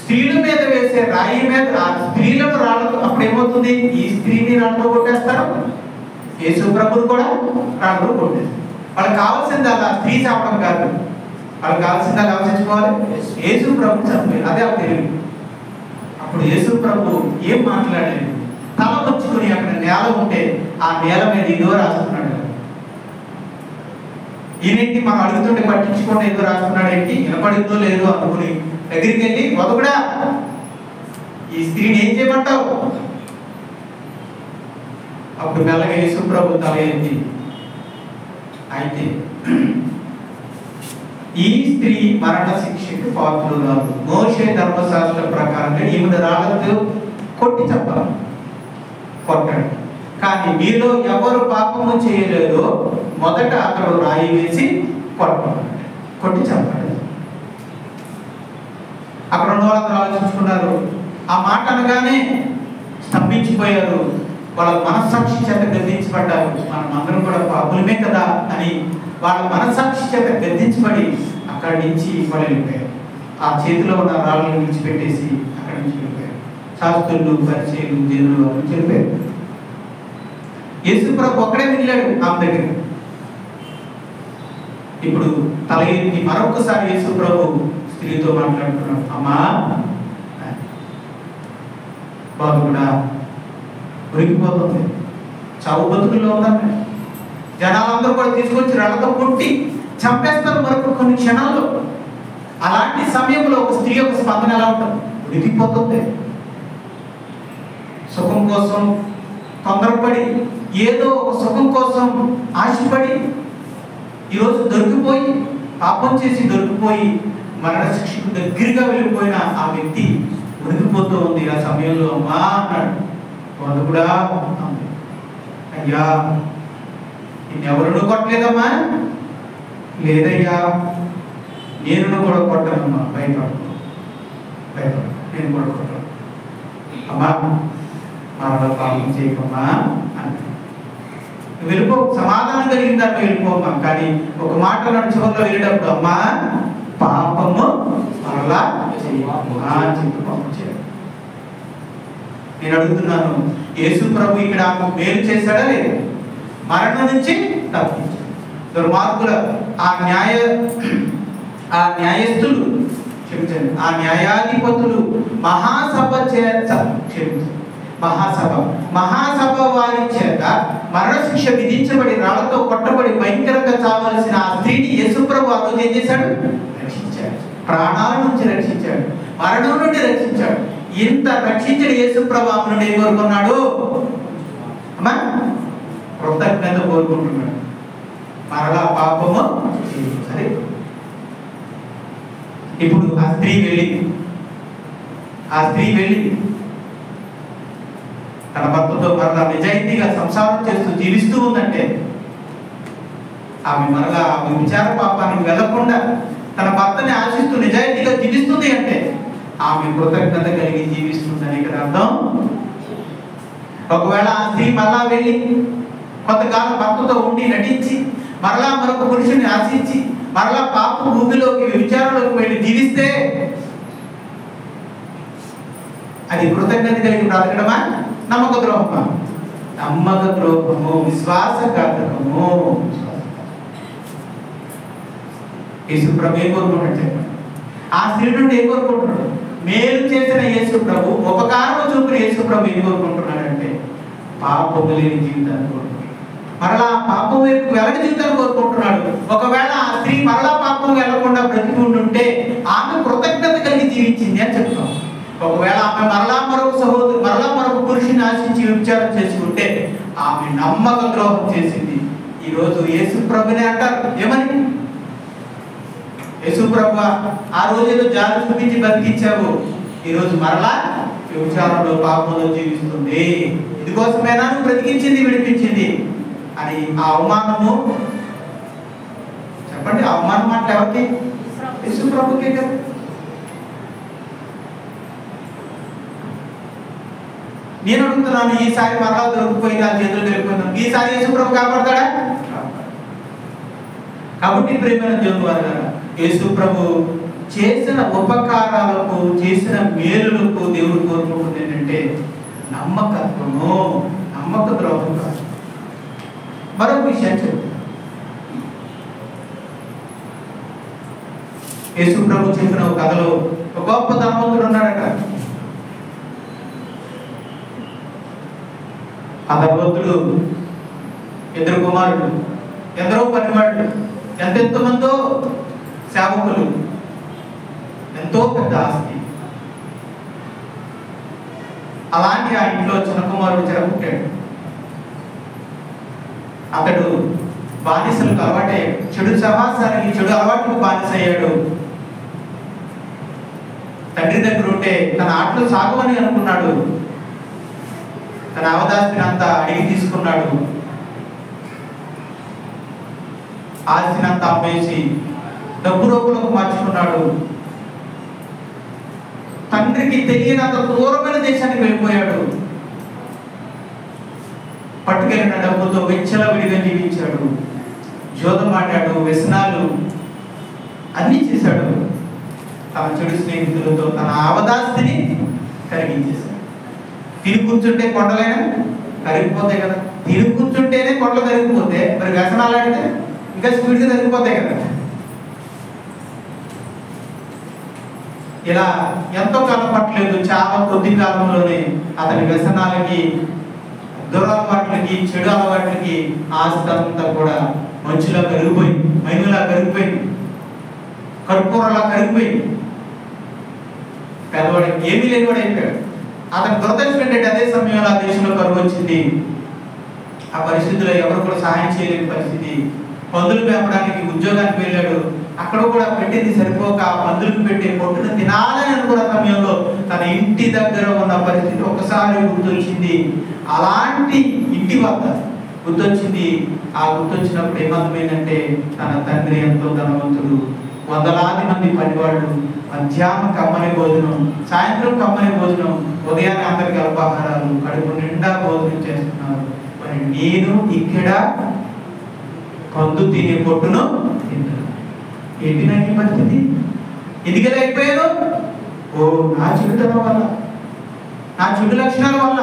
స్త్రీల మీద వేసే రాయి మీద ఆ స్త్రీలను రాళ్ళతో, అప్పుడు ఏమవుతుంది? ఈ స్త్రీని రాళ్ళతో కొట్టేస్తారు, యేసు ప్రభుని కూడా రాళ్ళతో కొట్టేస్తారు. వాళ్ళకి కావాల్సింది అలా స్త్రీ చావడం కాదు, వాళ్ళకి కావాల్సింది అలా ఆలోచించుకోవాలి, యేసు ప్రభు చంపారు. అదే ఆ తెలివి. అప్పుడు యేసు ప్రభు ఏం మాట్లాడలేదు. తల వచ్చుకుని అక్కడ నేల ఉంటే ఆ నేల మీద ఇదో రాస్తున్నాడు. ఈయనేంటి మనం అడుగుతుంటే పట్టించుకోండి, ఏదో రాస్తున్నాడు ఏంటి, వినపడిందో లేదో అనుకుని దగ్గరికి వెళ్ళి, వదకుడా ఈ స్త్రీని ఏం చేయమంటావు? అప్పుడు మెల్లగా యేసు ప్రభు తల ఎత్తి, అయితే ఈ స్త్రీ మరణ శిక్షకు పాత్రురాలు, మోషే ధర్మశాస్త్ర ప్రకారంగా ఈమెను రాళ్ళతో కొట్టి చంపాలి, కొట్టాడు. కానీ మీలో ఎవరు పాపము చేయలేదో మొదట అతడు రాయి వేసి కొట్టి చంపాడు. అక్కడ ఉన్న వాళ్ళందరూ ఆలోచించుకున్నారు. ఆ మాట అనగానే స్తంభించిపోయారు. వాళ్ళ మనస్సాక్షి చేత గద్దించబడ్డారు. మనం అందరం కూడా పాపులమే కదా అని వాళ్ళ మనస్సాక్షి చేత గద్దించబడి అక్కడి నుంచి వాళ్ళు వెళ్ళిపోయారు. ఆ చేతిలో ఉన్న రాళ్ళను విడిచిపెట్టేసి అక్కడి నుంచి వెళ్ళిపోయారు. శాస్త్రులు, పరిచయులు, జనులు అని చెప్పారు. యేసు ప్రభు ఒక్కడే వెళ్ళాడు ఆమె దగ్గర. ఇప్పుడు తల ఎత్తి మరొకసారి యేసు ప్రభు స్త్రీతో మాట్లాడుతున్నాడు. అమ్మా, బాబు కూడా ఉరికిపోతుంది, చావు బతుకుల్లో ఉందండి. జనాలందరూ కూడా తీసుకొచ్చి రాళ్ళతో కొట్టి చంపేస్తారు మరొక కొన్ని క్షణాల్లో. అలాంటి సమయంలో ఒక స్త్రీ యొక్క స్పందన ఎలా ఉంటుంది? ఉరికిపోతుంది. సుఖం కోసం తొందరపడి, ఏదో ఒక సుఖం కోసం ఆశపడి ఈరోజు దొరికిపోయి, పాపం చేసి దొరికిపోయి మరణ శిక్షకు దగ్గరగా వెళ్ళిపోయిన ఆ వ్యక్తి ఉనికిపోతూ ఉంది. ఆ సమయంలో అమ్మా అన్నాడు. వాళ్ళు కూడా, అయ్యా నిన్నెవరు కొట్టలేదమ్మా? లేదయ్యా, నేను కూడా కొట్టానమ్మా, భయపడు, నేను కూడా కొట్టాను అమ్మా, మరణ పాపం చేయకమ్మా అంటే వెళ్ళిపో, సమాధానం కలిగిన దాన్ని వెళ్ళిపోమ్మా. కానీ ఒక మాట నన్ను చివరిలో వెళ్ళేటప్పుడు, అమ్మా పాపము మరలా చేయమ్మా అని చెప్పి పాపం చేయాలి. నేను అడుగుతున్నాను, యేసు ప్రభు ఇక్కడ మేలు చేశాడా లేదు? మరణం నుంచి తప్పించాడు. దుర్మార్గుల ఆ న్యాయస్థులు క్షమించండి, ఆ న్యాయాధిపతులు మహాసభ చేత క్షమించండి, మహాసభ వారి చేత మరణశిక్ష విధించబడి రాళ్లతో కొట్టబడి భయంకరంగా చావాల్సిన ఆ స్త్రీని యేసు ప్రభు ఆ రోజు ఏం చేశాడు? రక్షించాడు. ప్రాణాల నుంచి రక్షించాడు, మరణం నుండి రక్షించాడు. ఇంత రక్షించిన యేసు ప్రభు ఆమె నుండి ఏం కోరుకున్నాడు? అమ్మా కృతజ్ఞత కోరుకుంటున్నాడు. మరలా పాపము సరే. ఇప్పుడు ఆ స్త్రీ వెళ్ళి తన భర్తతో మరలా నిజాయితీగా సంసారం చేస్తూ జీవిస్తూ ఉందంటే, ఆమె మరలా విచార పాపానికి వెళ్లకుండా తన భర్తని ఆశిస్తూ నిజాయితీగా జీవిస్తుంది అంటే ఆమె కృతజ్ఞత కలిగి జీవిస్తుందని ఇక్కడ అర్థం. ఒకవేళ ఆ స్త్రీ మరలా వెళ్ళి కొంతకాలం భర్తతో ఉండి నటించి మరలా మరొక పురుషుని ఆశించి మరలా పాప భూమిలోకి విచారంలోకి వెళ్ళి జీవిస్తే అది కృతజ్ఞత కలిగి బ్రతకడమా, నమ్మక ద్రోహమా? నమ్మక ద్రోహము, విశ్వాసఘాతకము. యేసు ప్రభు ఏం కోరుకుంటాడు చెప్పండి? ఆ స్త్రీ నుండి ఏం కోరుకుంటున్నాడు? మేలు చేసిన యేసు ప్రభు, ఉపకారం చూపిన యేసు ప్రభు ఏం కోరుకుంటున్నాడంటే పాపము లేని జీవితాన్ని కోరుకుంటున్నాడు. మరలా పాపం వైపు వెళ్ళని జీవితాన్ని కోరుకుంటున్నాడు. ఒకవేళ ఆ స్త్రీ మరలా పాపం వెళ్లకుండా బ్రతికి ఉండుంటే ఆమె కృతజ్ఞత కలిగి జీవించింది అని చెప్తాం. ఒకవేళ ఆమె మరలా మరొక పురుషుని ఆశించి విచారం చేసి ఉంటే ఆమె నమ్మక ద్రోహం చేసింది. ఈరోజు యేసు ప్రభునే అంటారు ఏమని? యేసు ప్రభు ఆ రోజు ఏదో జాలి చూపించి బతికించావు, ఈరోజు మరలా విచారంలో పాపంలో జీవిస్తుంది. ఇందుకోసమేనా నువ్వు బ్రతికించింది, విడిపించింది అని ఆ అవమానము చెప్పండి. ఆ అవమానం మాట ఎవరికి? యేసు ప్రభుకే కదా. నేను అడుగుతున్నాను, ఈసారి మరలా దొరికిపోయింది, ఆ చేతులు దొరికిపోయింది, ఈసారి యేసు ప్రభు కాపాడతాడా? కాబట్టి ప్రేమైన దేవుని వారు, యేసు ప్రభు చేసిన ఉపకారాలకు, చేసిన మేలులకు దేవుడు కోరుకుంటుంది ఏంటంటే నమ్మకత్వము, నమ్మక ద్రోహం కాదు. మరొక విషయం చెప్తాను. యేసు ప్రభు చెప్పిన ఒక కథలో ఒక గొప్ప ధనవంతుడు ఉన్నాడట. ఆ ధనవంతుడు ఇద్దరు కుమారుడు, ఎందరో పనివాళ్ళు, ఎంతెంతో మందో సేవకులు, ఎంతో పెద్ద ఆస్తి. అలాంటి ఆ ఇంట్లో చిన్న కుమారుడు చెరపుట్టాడు. అతడు బానిసలకు అలవాటయ్యాడు, చెడు సమాసానికి, చెడు అలవాటుకు బానిసయ్యాడు. తండ్రి దగ్గర ఉంటే తన ఆటలు సాగవని అనుకున్నాడు. తన అవదాస్తిని అంతా అడిగి తీసుకున్నాడు. ఆస్తిని అంతా అమ్మేసి డబ్బు రూపంలోకి మార్చుకున్నాడు. తండ్రికి తెలియనంత దూరమైన దేశానికి వెళ్ళిపోయాడు. పట్టుకెళ్ళిన డబ్బుతో విచ్చలవిడిగా జీవించాడు. జోదం ఆడాడు, వ్యసనాలు అన్నీ చేశాడు. తన చెడు స్నేహితులతో తన అవదాస్తిని కరిగించేశాడు. తిని కూర్చుంటే కొండలైనా కరిగిపోతాయి కదా. తిని కూర్చుంటేనే కొండలు కరిగిపోతే మరి వ్యసనాలు ఆడితే ఇంకా స్పీడ్గా కరిగిపోతాయి కదా. ఇలా ఎంతో కాలం పట్టలేదు, చాలా కొద్ది కాలంలోనే అతని వ్యసనాలకి, దురలవాట్లకి, చెడు అలవాట్లకి ఆస్తి అంతా కూడా మంచులా కరిగిపోయింది, మైనులా కరిగిపోయింది, కర్పూరలా కరిగిపోయింది. పేదవాడు ఏమీ లేనివాడు అయిపోయాడు. అతని దురదృష్టం ఏంటంటే అదే సమయంలో ఆ దేశంలో కరువు వచ్చింది. ఆ పరిస్థితిలో ఎవరు కూడా సహాయం చేయలేని పరిస్థితి. పందులు మేపడానికి ఉద్యోగానికి వెళ్ళాడు. అక్కడ కూడా పెట్టింది సరిపోక ఆ పందులకు పెట్టే పొట్టును తినాలని అనుకున్న సమయంలో తన ఇంటి దగ్గర ఉన్న పరిస్థితి ఒకసారి గుర్తొచ్చింది. అలాంటి ఇంటి వద్ద గుర్తొచ్చింది. ఆ గుర్తొచ్చినప్పుడు ఏమర్థమైందంటే తన తండ్రి ఎంతో ధనవంతుడు, వందలాది మంది పనివాళ్ళు, మధ్యాహ్నం కమ్మని భోజనం, సాయంత్రం కమ్మని భోజనం, ఉదయాన్నే అందరికి అల్పాహారాలు, కడుపు నిండా భోజనం చేస్తున్నారు. మరి నేను ఇక్కడ పందు తినే పొట్టును తింటాను. ఏంటి నాకు ఈ పరిస్థితి? ఎదిగలేకపోయాను. ఓ నా చెడుతనం వల్ల, నా చెడు లక్షణాల వల్ల,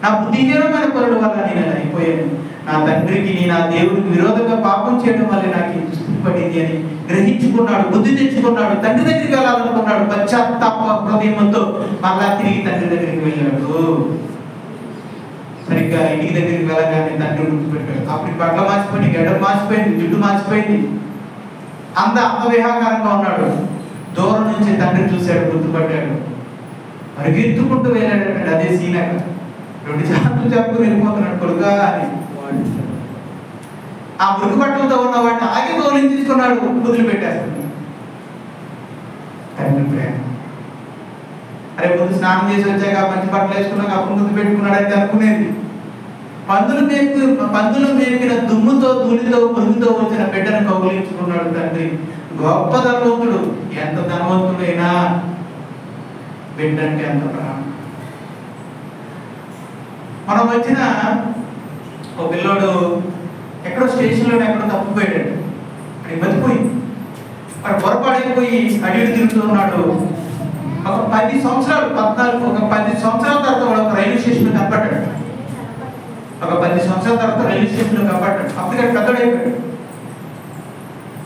నా బుద్ధిహీనమైన పనుల వల్ల నేను అలా అయిపోయాను. నా తండ్రికి, నా దేవుడికి విరోధంగా పాపం చేయడం వల్ల నాకు ఈ దుస్థితి పడింది అని గ్రహించుకున్నాడు, బుద్ధి తెచ్చుకున్నాడు. తండ్రి దగ్గరికి వెళ్ళాలనుకున్నాడు. పశ్చాత్తాప హృదయంతో మళ్ళా తిరిగి తండ్రి దగ్గరికి వెళ్ళాడు. సరిగ్గా ఇంటికి దగ్గరికి వెళ్ళగానే తండ్రి గుర్తుపెట్టాడు. అప్పుడు బట్టలు మార్చిపోయింది, గడ్డం మార్చిపోయింది, జుట్టు మార్చిపోయింది, అంత విహాకారంగా ఉన్నాడు. దూరం నుంచి తండ్రి చూశాడు, గుర్తుపట్టాడు. పరిగెత్తుకుంటూ వెళ్ళాడు. అదే సీన్ అక్కడ 2 సార్లు చెప్పుకుని వెళ్ళిపోతున్నాడు కొడుకా అని. ఆ మురికి బట్టలతో ఉన్నవాడిని ఆగి కౌలించుకున్నాడు, వదిలిపెట్టేస్తాడు. తండ్రి ప్రేమ. అరే ముందు స్నానం చేసి వచ్చాక మంచి బట్టలు వేసుకున్నాక అప్పుడు ముందు పెట్టుకున్నాడు అయితే అనుకునేది. పందులు మేపిన దుమ్ముతో ధూళితో మురుగుతో వచ్చిన బిడ్డను కౌగిలించుకున్నాడు తండ్రి. గొప్ప ధనవంతుడు. ఎంత ధనవంతుడైనా బిడ్డ అంటే ఎంత ప్రాణం. మనం వచ్చిన ఒక పిల్లోడు ఎక్కడో స్టేషన్లో ఎక్కడో తప్పిపోయాడు. అది మర్చిపోయింది. మరి పొరపాడైపోయి అడిగి తిరుగుతూ ఉన్నాడు. ఒక 10 సంవత్సరాల తర్వాత వాడు ఒక రైల్వే స్టేషన్లో కనపడ్డాడు. ఒక 10 సంవత్సరాల తర్వాత రైల్వే స్టేషన్లో కనపడ్డాడు. అప్పటికి పెద్దోడైపోయాడు.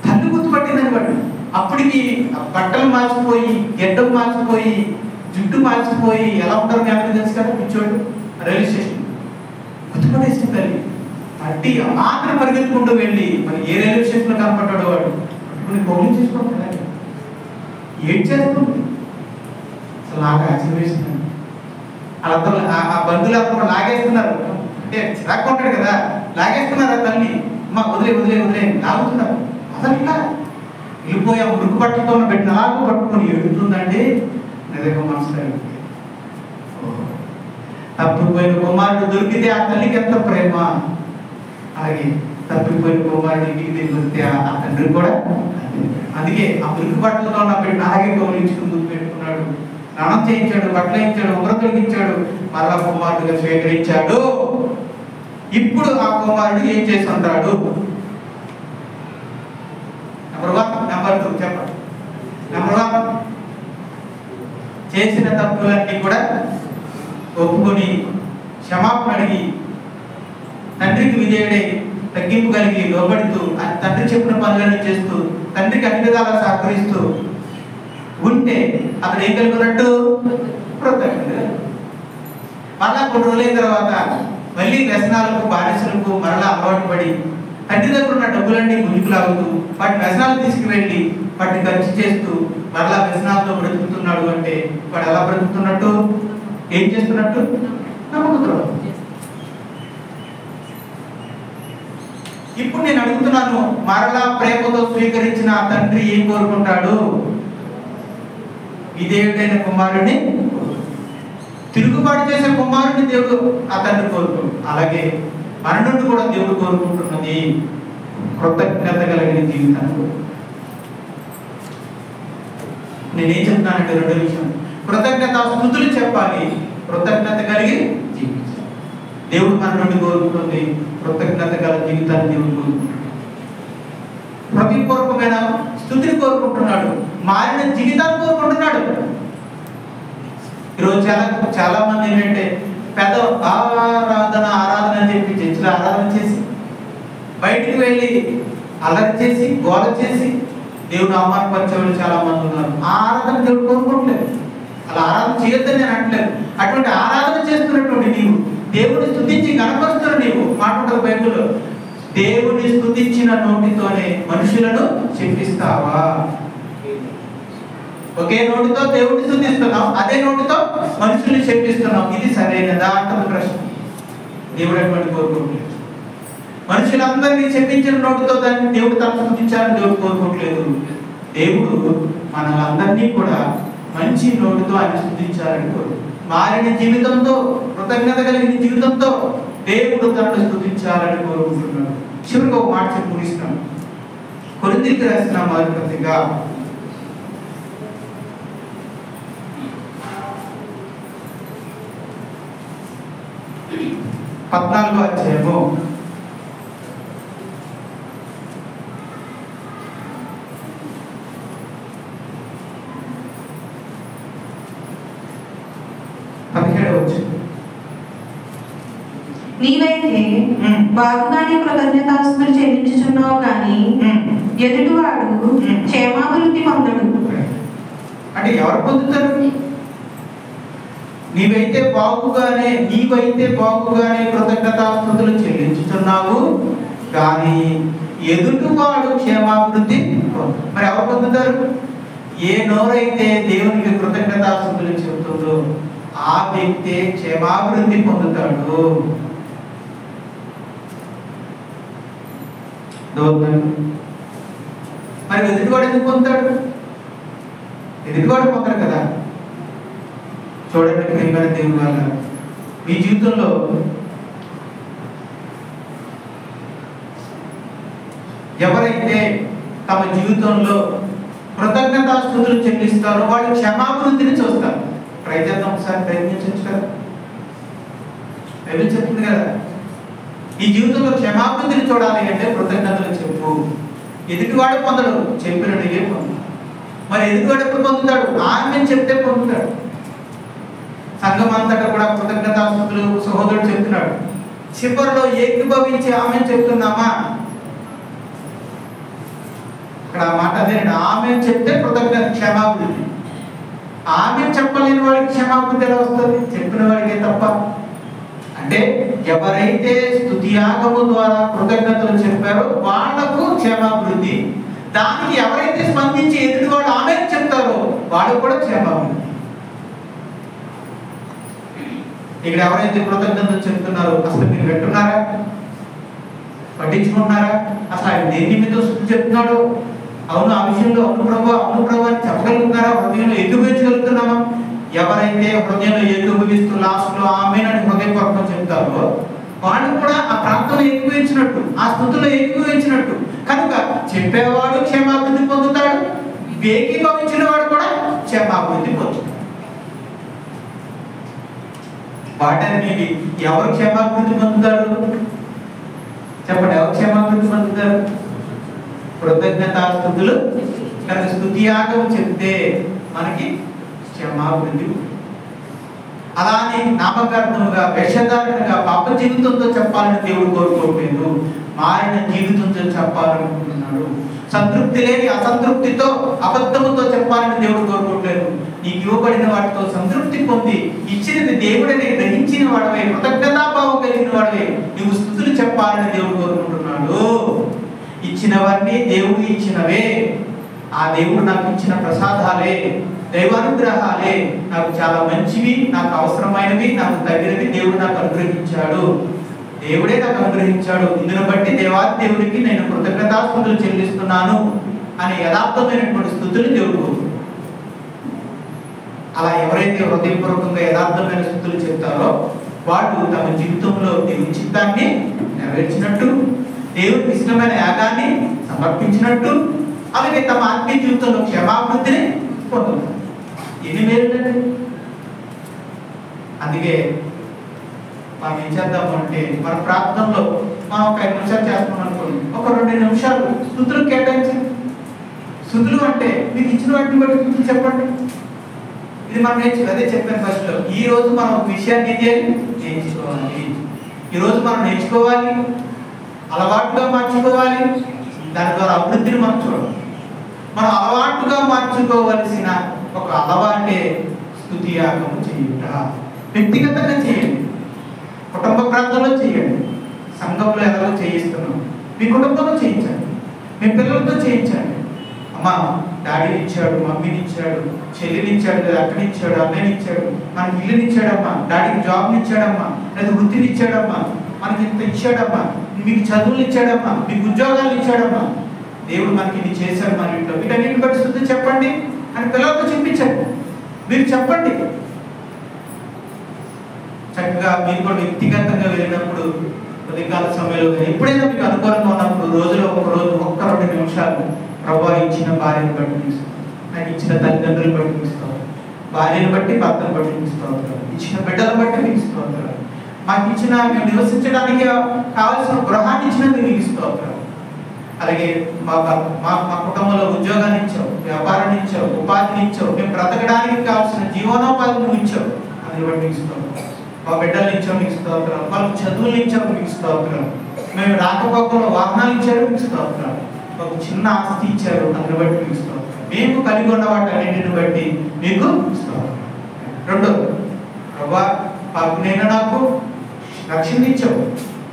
తల్లి గుర్తుపట్టిందని వాడు. అప్పటికి బట్టలు మార్చిపోయి, గెడ్డం మార్చిపోయి, జుట్టు మార్చిపోయి ఎలా ఉంటారు జ్ఞాపకం తెలుసు కదా పిచ్చోడు. రైల్వే స్టేషన్ గుర్తుపట్టేసింది తల్లి. అట్టి మాత్రం పరిగెత్తుకుంటూ వెళ్ళి మరి ఏ రైల్వే స్టేషన్లో కనపడ్డాడు వాడు ఇప్పుడు కౌలింగ్ చేసుకోవాలి. ఏం చేస్తుంది అసలు నాకు ఆశ్చర్యవేస్తుంది. వాళ్ళందరూ ఆ బంధువులందరూ లాగేస్తున్నారు. అంటే చిరాకు ఉంటాడు కదా, లాగేస్తున్నారు ఆ తల్లి. అమ్మ వదిలే లాగుతున్నారు. అసలు వెళ్ళిపోయి ఆ మురుకు పట్టుతో పెట్టిన అలాగూ పట్టుకొని ఎడుతుందండి. నిజంగా మనసులో తప్పిపోయిన కుమారుడు దొరికితే ఆ తల్లికి ఎంత ప్రేమ. అలాగే తప్పిపోయిన కుమారుడు ఇంటికి దొరికితే ఆ తండ్రి కూడా. అందుకే ఆ మురికి బట్టలతో ఉన్న పెట్టిన అలాగే గౌరవించుకుని ముందు పెట్టుకున్నాడు. స్నానం చేయించాడు, బట్టలు ఇచ్చాడు, ఉమ్ర తొలగించాడు, మరలా కుమారుడుగా స్వీకరించాడు. ఇప్పుడు ఆ కుమారుడు ఏం చేసి ఉంటాడు? నెంబర్ 1, నెంబర్ 2 చెప్పండి. నెంబర్ 1 చేసిన తప్పులన్నీ కూడా ఒప్పుకొని క్షమాపణ అడిగి తండ్రికి విధేయుడై తగ్గింపు కలిగి లోబడుతూ తండ్రి చెప్పిన పనులను చేస్తూ తండ్రికి అన్ని విధాలా సహకరిస్తూ ఉంటే అతను ఏం కలుగున్నట్టు కృతజ్ఞత. మళ్ళా కొన్ని రోజులైన తర్వాత మళ్ళీ వ్యసనాలకు బానిసలకు మరలా అలవాటు పడి తండ్రి దగ్గర ఉన్న డబ్బులన్నీ గుంజుకులాగుతూ వాటి వ్యసనాలు తీసుకువెళ్ళి వాటిని ఖర్చు చేస్తూ మరలా వ్యసనాలతో బ్రతుకుతున్నాడు అంటే వాడు ఎలా బ్రతుకుతున్నట్టు? ఏం చేస్తున్నట్టు? నమ్ముతున్నాడు. ఇప్పుడు నేను అడుగుతున్నాను, మరలా ప్రేమతో స్వీకరించిన ఆ తండ్రి ఏం కోరుకుంటాడు? విధేయుడైన కుమారుడిని. తిరుగుబాటు చేసే కుమారుడిని దేవుడు ఆ తండ్రి కోరుకుంటాడు. అలాగే మన నుండి కూడా దేవుడు కోరుకుంటున్నది కృతజ్ఞత కలిగిన జీవితాన్ని. నేనేం చెప్తానంటే 2 విషయం. కృతజ్ఞత స్తుతులు చెప్పాలి, కృతజ్ఞత కలిగి జీవించాలి. దేవుడు మన నుండి కోరుకుంటుంది కృతజ్ఞత గల జీవితాన్ని దేవుడు కోరుకుంటున్నాడు. హృదయపూర్వకమైన స్తుతిని కోరుకుంటున్నాడు, మారిన జీవితాన్ని కోరుకుంటున్నాడు. ఈరోజు చాలా మంది ఏంటంటే పెద్ద ఆరాధన అని చెప్పి చర్చిలో ఆరాధన చేసి బయటికి వెళ్ళి అల్లరి చేసి గోల చేసి దేవుడు అవమానపరిచే వాళ్ళు చాలా మంది ఉన్నారు. ఆ ఆరాధన దేవుడు కోరుకోవట్లేదు. అలా ఆరాధన చేయొద్దని నేను అనట్లేదు. అటువంటి ఆరాధన చేస్తున్నటువంటి నీవు, దేవుని స్తుతించి కనపరుస్తున్న నీవు, మాట ఉంటుంది బైబిల్లో, దేవుని స్తుతించిన నోటితోనే మనుషులను శిక్షిస్తావా? ఒకే నోటితో దేవుడిని స్తుతిస్తున్నాం, అదే నోటితో మనుషుల్ని శిక్షిస్తున్నాం. ఇది సరైనదా అంటుంది ప్రశ్న. దేవుడు అటువంటి కోరుకోవట్లేదు. మనుషులందరినీ చెప్పించిన నోటితో దాన్ని దేవుడు తను స్తుతించాలని దేవుడు కోరుకోవట్లేదు. దేవుడు మనలందరినీ కూడా మంచి నోటితో ఆయన స్తుతించాలని కోరు. మారిన జీవితంతో, కృతజ్ఞత కలిగిన జీవితంతో దేవుడు తనను స్తుతించాలని కోరుకుంటున్నాడు. చివరికి ఒక మాట చెప్పి ముగిస్తున్నాం. కొరింథీయులకు రాసిన మొదటి పత్రిక 14వ అధ్యాయము 17వ వచనం. నీవైతే బాగుగానే కృతజ్ఞతాస్తుతులు చెల్లించుచున్నావు గాని ఎదుటివాడు క్షేమాభివృద్ధి పొందడు. అంటే ఎవరు పొందుతారు? నీవైతే బాగుగానే కృతజ్ఞతాస్తుతులు చెల్లించుతున్నావు కానీ ఎదుటివాడు క్షేమాభివృద్ధి. మరి ఎవరు పొందుతారు? ఏ నోరైతే దేవునికి కృతజ్ఞతాస్తుతులు చెబుతుందో ఆ వ్యక్తి క్షేమాభివృద్ధి పొందుతాడు. మరి ఎదుటివాడు ఎందుకు పొందుతాడు? ఎదుటివాడు పొందరు కదా. చూడండి ప్రియమైన దేవుని వల్ల మీ జీవితంలో ఎవరైతే తమ జీవితంలో కృతజ్ఞతాస్తుతులు చెల్లిస్తారో వాళ్ళు క్షమాభివృద్ధిని చూస్తారు. ప్రయత్నం ఒకసారి ప్రయత్నించవచ్చు కదా. బైబిల్ చెప్తుంది కదా, ఈ జీవితంలో క్షమాభివృద్ధిని చూడాలి అంటే కృతజ్ఞతలు చెప్పు. ఎదుటివాడు పొందడు, చెప్పినట్టుగా పొందు. మరి ఎదుటివాడు ఎప్పుడు పొందుతాడు? ఆమె చెప్తే పొందుతాడు. సంఘం అంతటా కూడా కృతజ్ఞతాస్తుతులు సహోదరుడు చెప్తున్నాడు. చివరిలో ఏకీభవించి ఆమె చెప్తున్నామా? ఇక్కడ ఆ మాట అదేనండి. ఆమె చెప్తే కృతజ్ఞత క్షమాభివృద్ధి. ఆమె చెప్పలేని వాడికి క్షమాభివృద్ధి ఎలా వస్తుంది? చెప్పిన వాడికే తప్ప. అంటే ఎవరైతే స్తుతియాగము ద్వారా కృతజ్ఞతలు చెప్పారో వాళ్లకు క్షమాభివృద్ధి. దానికి ఎవరైతే స్పందించి ఎదుటి వాళ్ళు ఆమె చెప్తారో వాళ్ళకు కూడా క్షమాభివృద్ధి. ఇక్కడ ఎవరైతే కృతజ్ఞతలు చెప్తున్నారో అసలు మీరు వింటున్నారా? పట్టించుకుంటున్నారా? అసలు ఆయన దేని నిమిత్తం స్తుతి చెప్తున్నాడు? అవును, ఆ విషయంలో అవును ప్రభు అని చెప్పగలుగుతున్నారా? హృదయంలో ఏకీభవించగలుగుతున్నామా? ఎవరైతే హృదయంలో ఏకీభవిస్తూ లాస్ట్లో ఆమేనని హృదయపూర్వకం చెప్తారో వాళ్ళు కూడా ఆ ప్రాంతంలో ఏకీభవించినట్టు, ఆ స్థుతిలో ఏకీభవించినట్టు. కనుక చెప్పేవాడు క్షమాభివృద్ధి పొందుతాడు, ఏకీభవించిన వాడు కూడా క్షమాభివృద్ధి పొందుతాడు. వాటన్నిటి ఎవరు క్షమాభివృద్ధి పొందుతారు? చెప్పండి, ఎవరు క్షమాభివృద్ధి పొందుతారు? కృతజ్ఞతాస్తుతులు కనుక స్తుతియాగం చెప్తే మనకి క్షమాభివృద్ధి. అలానే నామకార్థముగా వేషధారణగా పాప జీవితంతో చెప్పాలని దేవుడు కోరుకోవట్లేదు, మారిన జీవితంతో చెప్పాలనుకుంటున్నాడు. సంతృప్తి లేని అసంతృప్తితో అబద్ధముతో చెప్పాలని దేవుడు కోరుకోవట్లేదు. నీకు ఇవ్వబడిన వాటితో సంతృప్తి పొంది ఇచ్చినది దేవుడని గ్రహించిన వాడవే, కృతజ్ఞతాభావం కలిగిన వాడవే నువ్వు స్తుతులు చెప్పాలని దేవుడు కోరుకుంటున్నాడు. ఇచ్చినవన్నీ దేవుడు ఇచ్చినవే. ఆ దేవుడు నాకు ఇచ్చిన ప్రసాదాలే, దైవానుగ్రహాలే, నాకు చాలా మంచివి, నాకు అవసరమైనవి, నాకు తగినవి దేవుడు నాకు అనుగ్రహించాడు. దేవుడే నాకు అనుగ్రహించాడు. ఇందును బట్టి దేవాది దేవుడికి నేను కృతజ్ఞతాస్తుతులు చెల్లిస్తున్నాను అని యథార్థమైనటువంటి స్తుతులు దేవుడు. అలా ఎవరైతే హృదయపూర్వకంగా యథార్థమైన స్తుతులు చెప్తారో వాళ్ళు తమ జీవితంలో దేవుని చిత్తాన్ని నెరవేర్చినట్టు, దేవుడికి ఇష్టమైన యాగాన్ని సమర్పించినట్టు, అలాగే తమ ఆత్మీయ జీవితంలో క్షమాభివృద్ధిని పొందుతారు. ఎన్ని మేలుందండి. అందుకే మనం ఏం చేద్దాము అంటే మన ప్రార్థనలో మనం ఒక 5 నిమిషాలు చేస్తున్నాం అనుకోండి, ఒక 2 నిమిషాలు స్తుతులు కేటాయించండి. స్తుతులు అంటే మీకు ఇచ్చిన వాటిని బట్టి స్తుతులు చెప్పండి. ఇది మనం అదే చెప్పాను ఫస్ట్ లో. ఈ రోజు మనం ఒక విషయాన్ని నేర్చుకోవాలి. ఈరోజు మనం నేర్చుకోవాలి, అలవాటుగా మార్చుకోవాలి. దాని ద్వారా అభివృద్ధిని మనం చూడాలి. మనం అలవాటుగా మార్చుకోవలసిన ఒక అలవాటే స్తుతియాగం చేయుట. వ్యక్తిగతంగా చేయండి, కుటుంబ ప్రాంతంలో చేయండి, సంఘంలో ఎలాగో చేయిస్తున్నాం, మీ కుటుంబంలో చేయించండి, మీ పిల్లలతో చేయించండి. అమ్మా డాడీని ఇచ్చాడు, మమ్మీని ఇచ్చాడు, చెల్లిని ఇచ్చాడు, లేదా అక్కని ఇచ్చాడు, అన్నని ఇచ్చాడు, మనకి ఇల్లుని ఇచ్చాడమ్మా, డాడీకి జాబ్ని ఇచ్చాడమ్మా, లేదా వృత్తిని ఇచ్చాడమ్మా, మనకి ఇంత ఇచ్చాడమ్మా, మీకు చదువులు ఇచ్చాడమ్మా, మీకు ఉద్యోగాలు ఇచ్చాడమ్మా, దేవుడు మనకి ఇది చేశాడు మన ఇంట్లో. వీటన్నిటిని బట్టి స్తుతి చెప్పండి అని పిల్లలతో చెప్పించండి. మీరు చెప్పండి చక్కగా. మీరు కూడా వ్యక్తిగతంగా వెళ్ళినప్పుడు ఉదయకాల సమయంలో ఎప్పుడైనా మీకు అనుకూలంగా ఉన్నప్పుడు రోజులో ఒక రోజు 1-2 నిమిషాలు ప్రభువా ఇచ్చిన భార్యను బట్టి తీసుకో, నాకు ఇచ్చిన తల్లిదండ్రులు బట్టి తీసుకోవాలి, భార్యను బట్టి భర్తను బట్టి తీసుకోవాలి, ఇచ్చిన బిడ్డలను బట్టి తీసుకోవాలి, మాకు ఇచ్చిన మేము నివసించడానికి కావాల్సిన గృహాన్ని ఇచ్చినందుకు మీకు ఇసుకోవాలి. అలాగే మా కుటుంబంలో ఉద్యోగాన్ని ఇచ్చావు, వ్యాపారాన్ని ఇచ్చావు, ఉపాధిని ఇచ్చావు, మేము బ్రతకడానికి కావాల్సిన జీవనోపాధిని నువ్వు ఇచ్చావు, అది బట్టి మీకు ఇస్తావు. మా బిడ్డలు ఇచ్చావు, మీకు స్తోత్రాలు. వాళ్ళకి చదువులు ఇచ్చావు, మీకు స్తోత్రాలు. మేము రాకపోకలో వాహనాలు ఇచ్చారు, మీకు స్తోత్రాలు. మాకు చిన్న ఆస్తి ఇచ్చారు, అందుని బట్టి మీకు స్తోత్రాలు. మేము కలిగి ఉన్న వాటి అన్నింటిని బట్టి మీకు స్తోత్రాలు. రెండోది, ప్రభువా పాపినైనా నాకు రక్షణ ఇచ్చావు,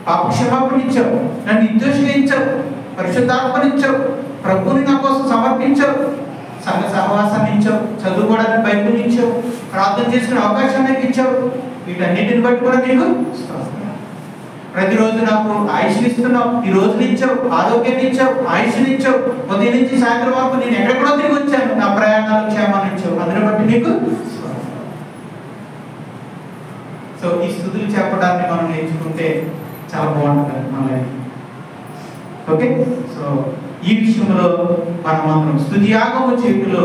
పాప క్షమాపణ ఇచ్చావు, నన్ను నిర్దోషిగా ఇచ్చావు, పరిశుద్ధాత్మనిచ్చావు, ప్రభువుని నా కోసం సమర్పించావు, సంఘ సహవాసాన్ని ఇచ్చావు, చదువుకోవడానికి బైబిల్ ఇచ్చావు, ప్రార్థన చేసుకునే అవకాశాన్ని ఇచ్చావు. వీటన్నిటిని బట్టి కూడా నీకు ప్రతిరోజు నాకు ఆయుష్నిస్తున్నావు, ఈ రోజుని ఇచ్చావు, ఆరోగ్యాన్ని ఇచ్చావు, ఆయుష్ని ఇచ్చావు, ఉదయం నుంచి సాయంత్రం వరకు నేను ఎక్కడెక్కడో తిరిగి వచ్చాను, నా ప్రయాణాలు క్షేమాన్ని ఇచ్చావు, అందుని బట్టి నీకు. సో ఈ స్తుతులు చెప్పడాన్ని మనం నేర్చుకుంటే చాలా బాగుంటుంది మన లైఫ్. ఓకే, సో ఈ విషయంలో మనం స్తుతియాగము చేతిలో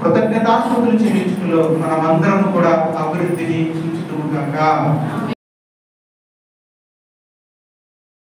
కృతజ్ఞతాస్తుతులు చెల్లించుటలో మనం అందరం కూడా అభివృద్ధిని సూచితము కాక.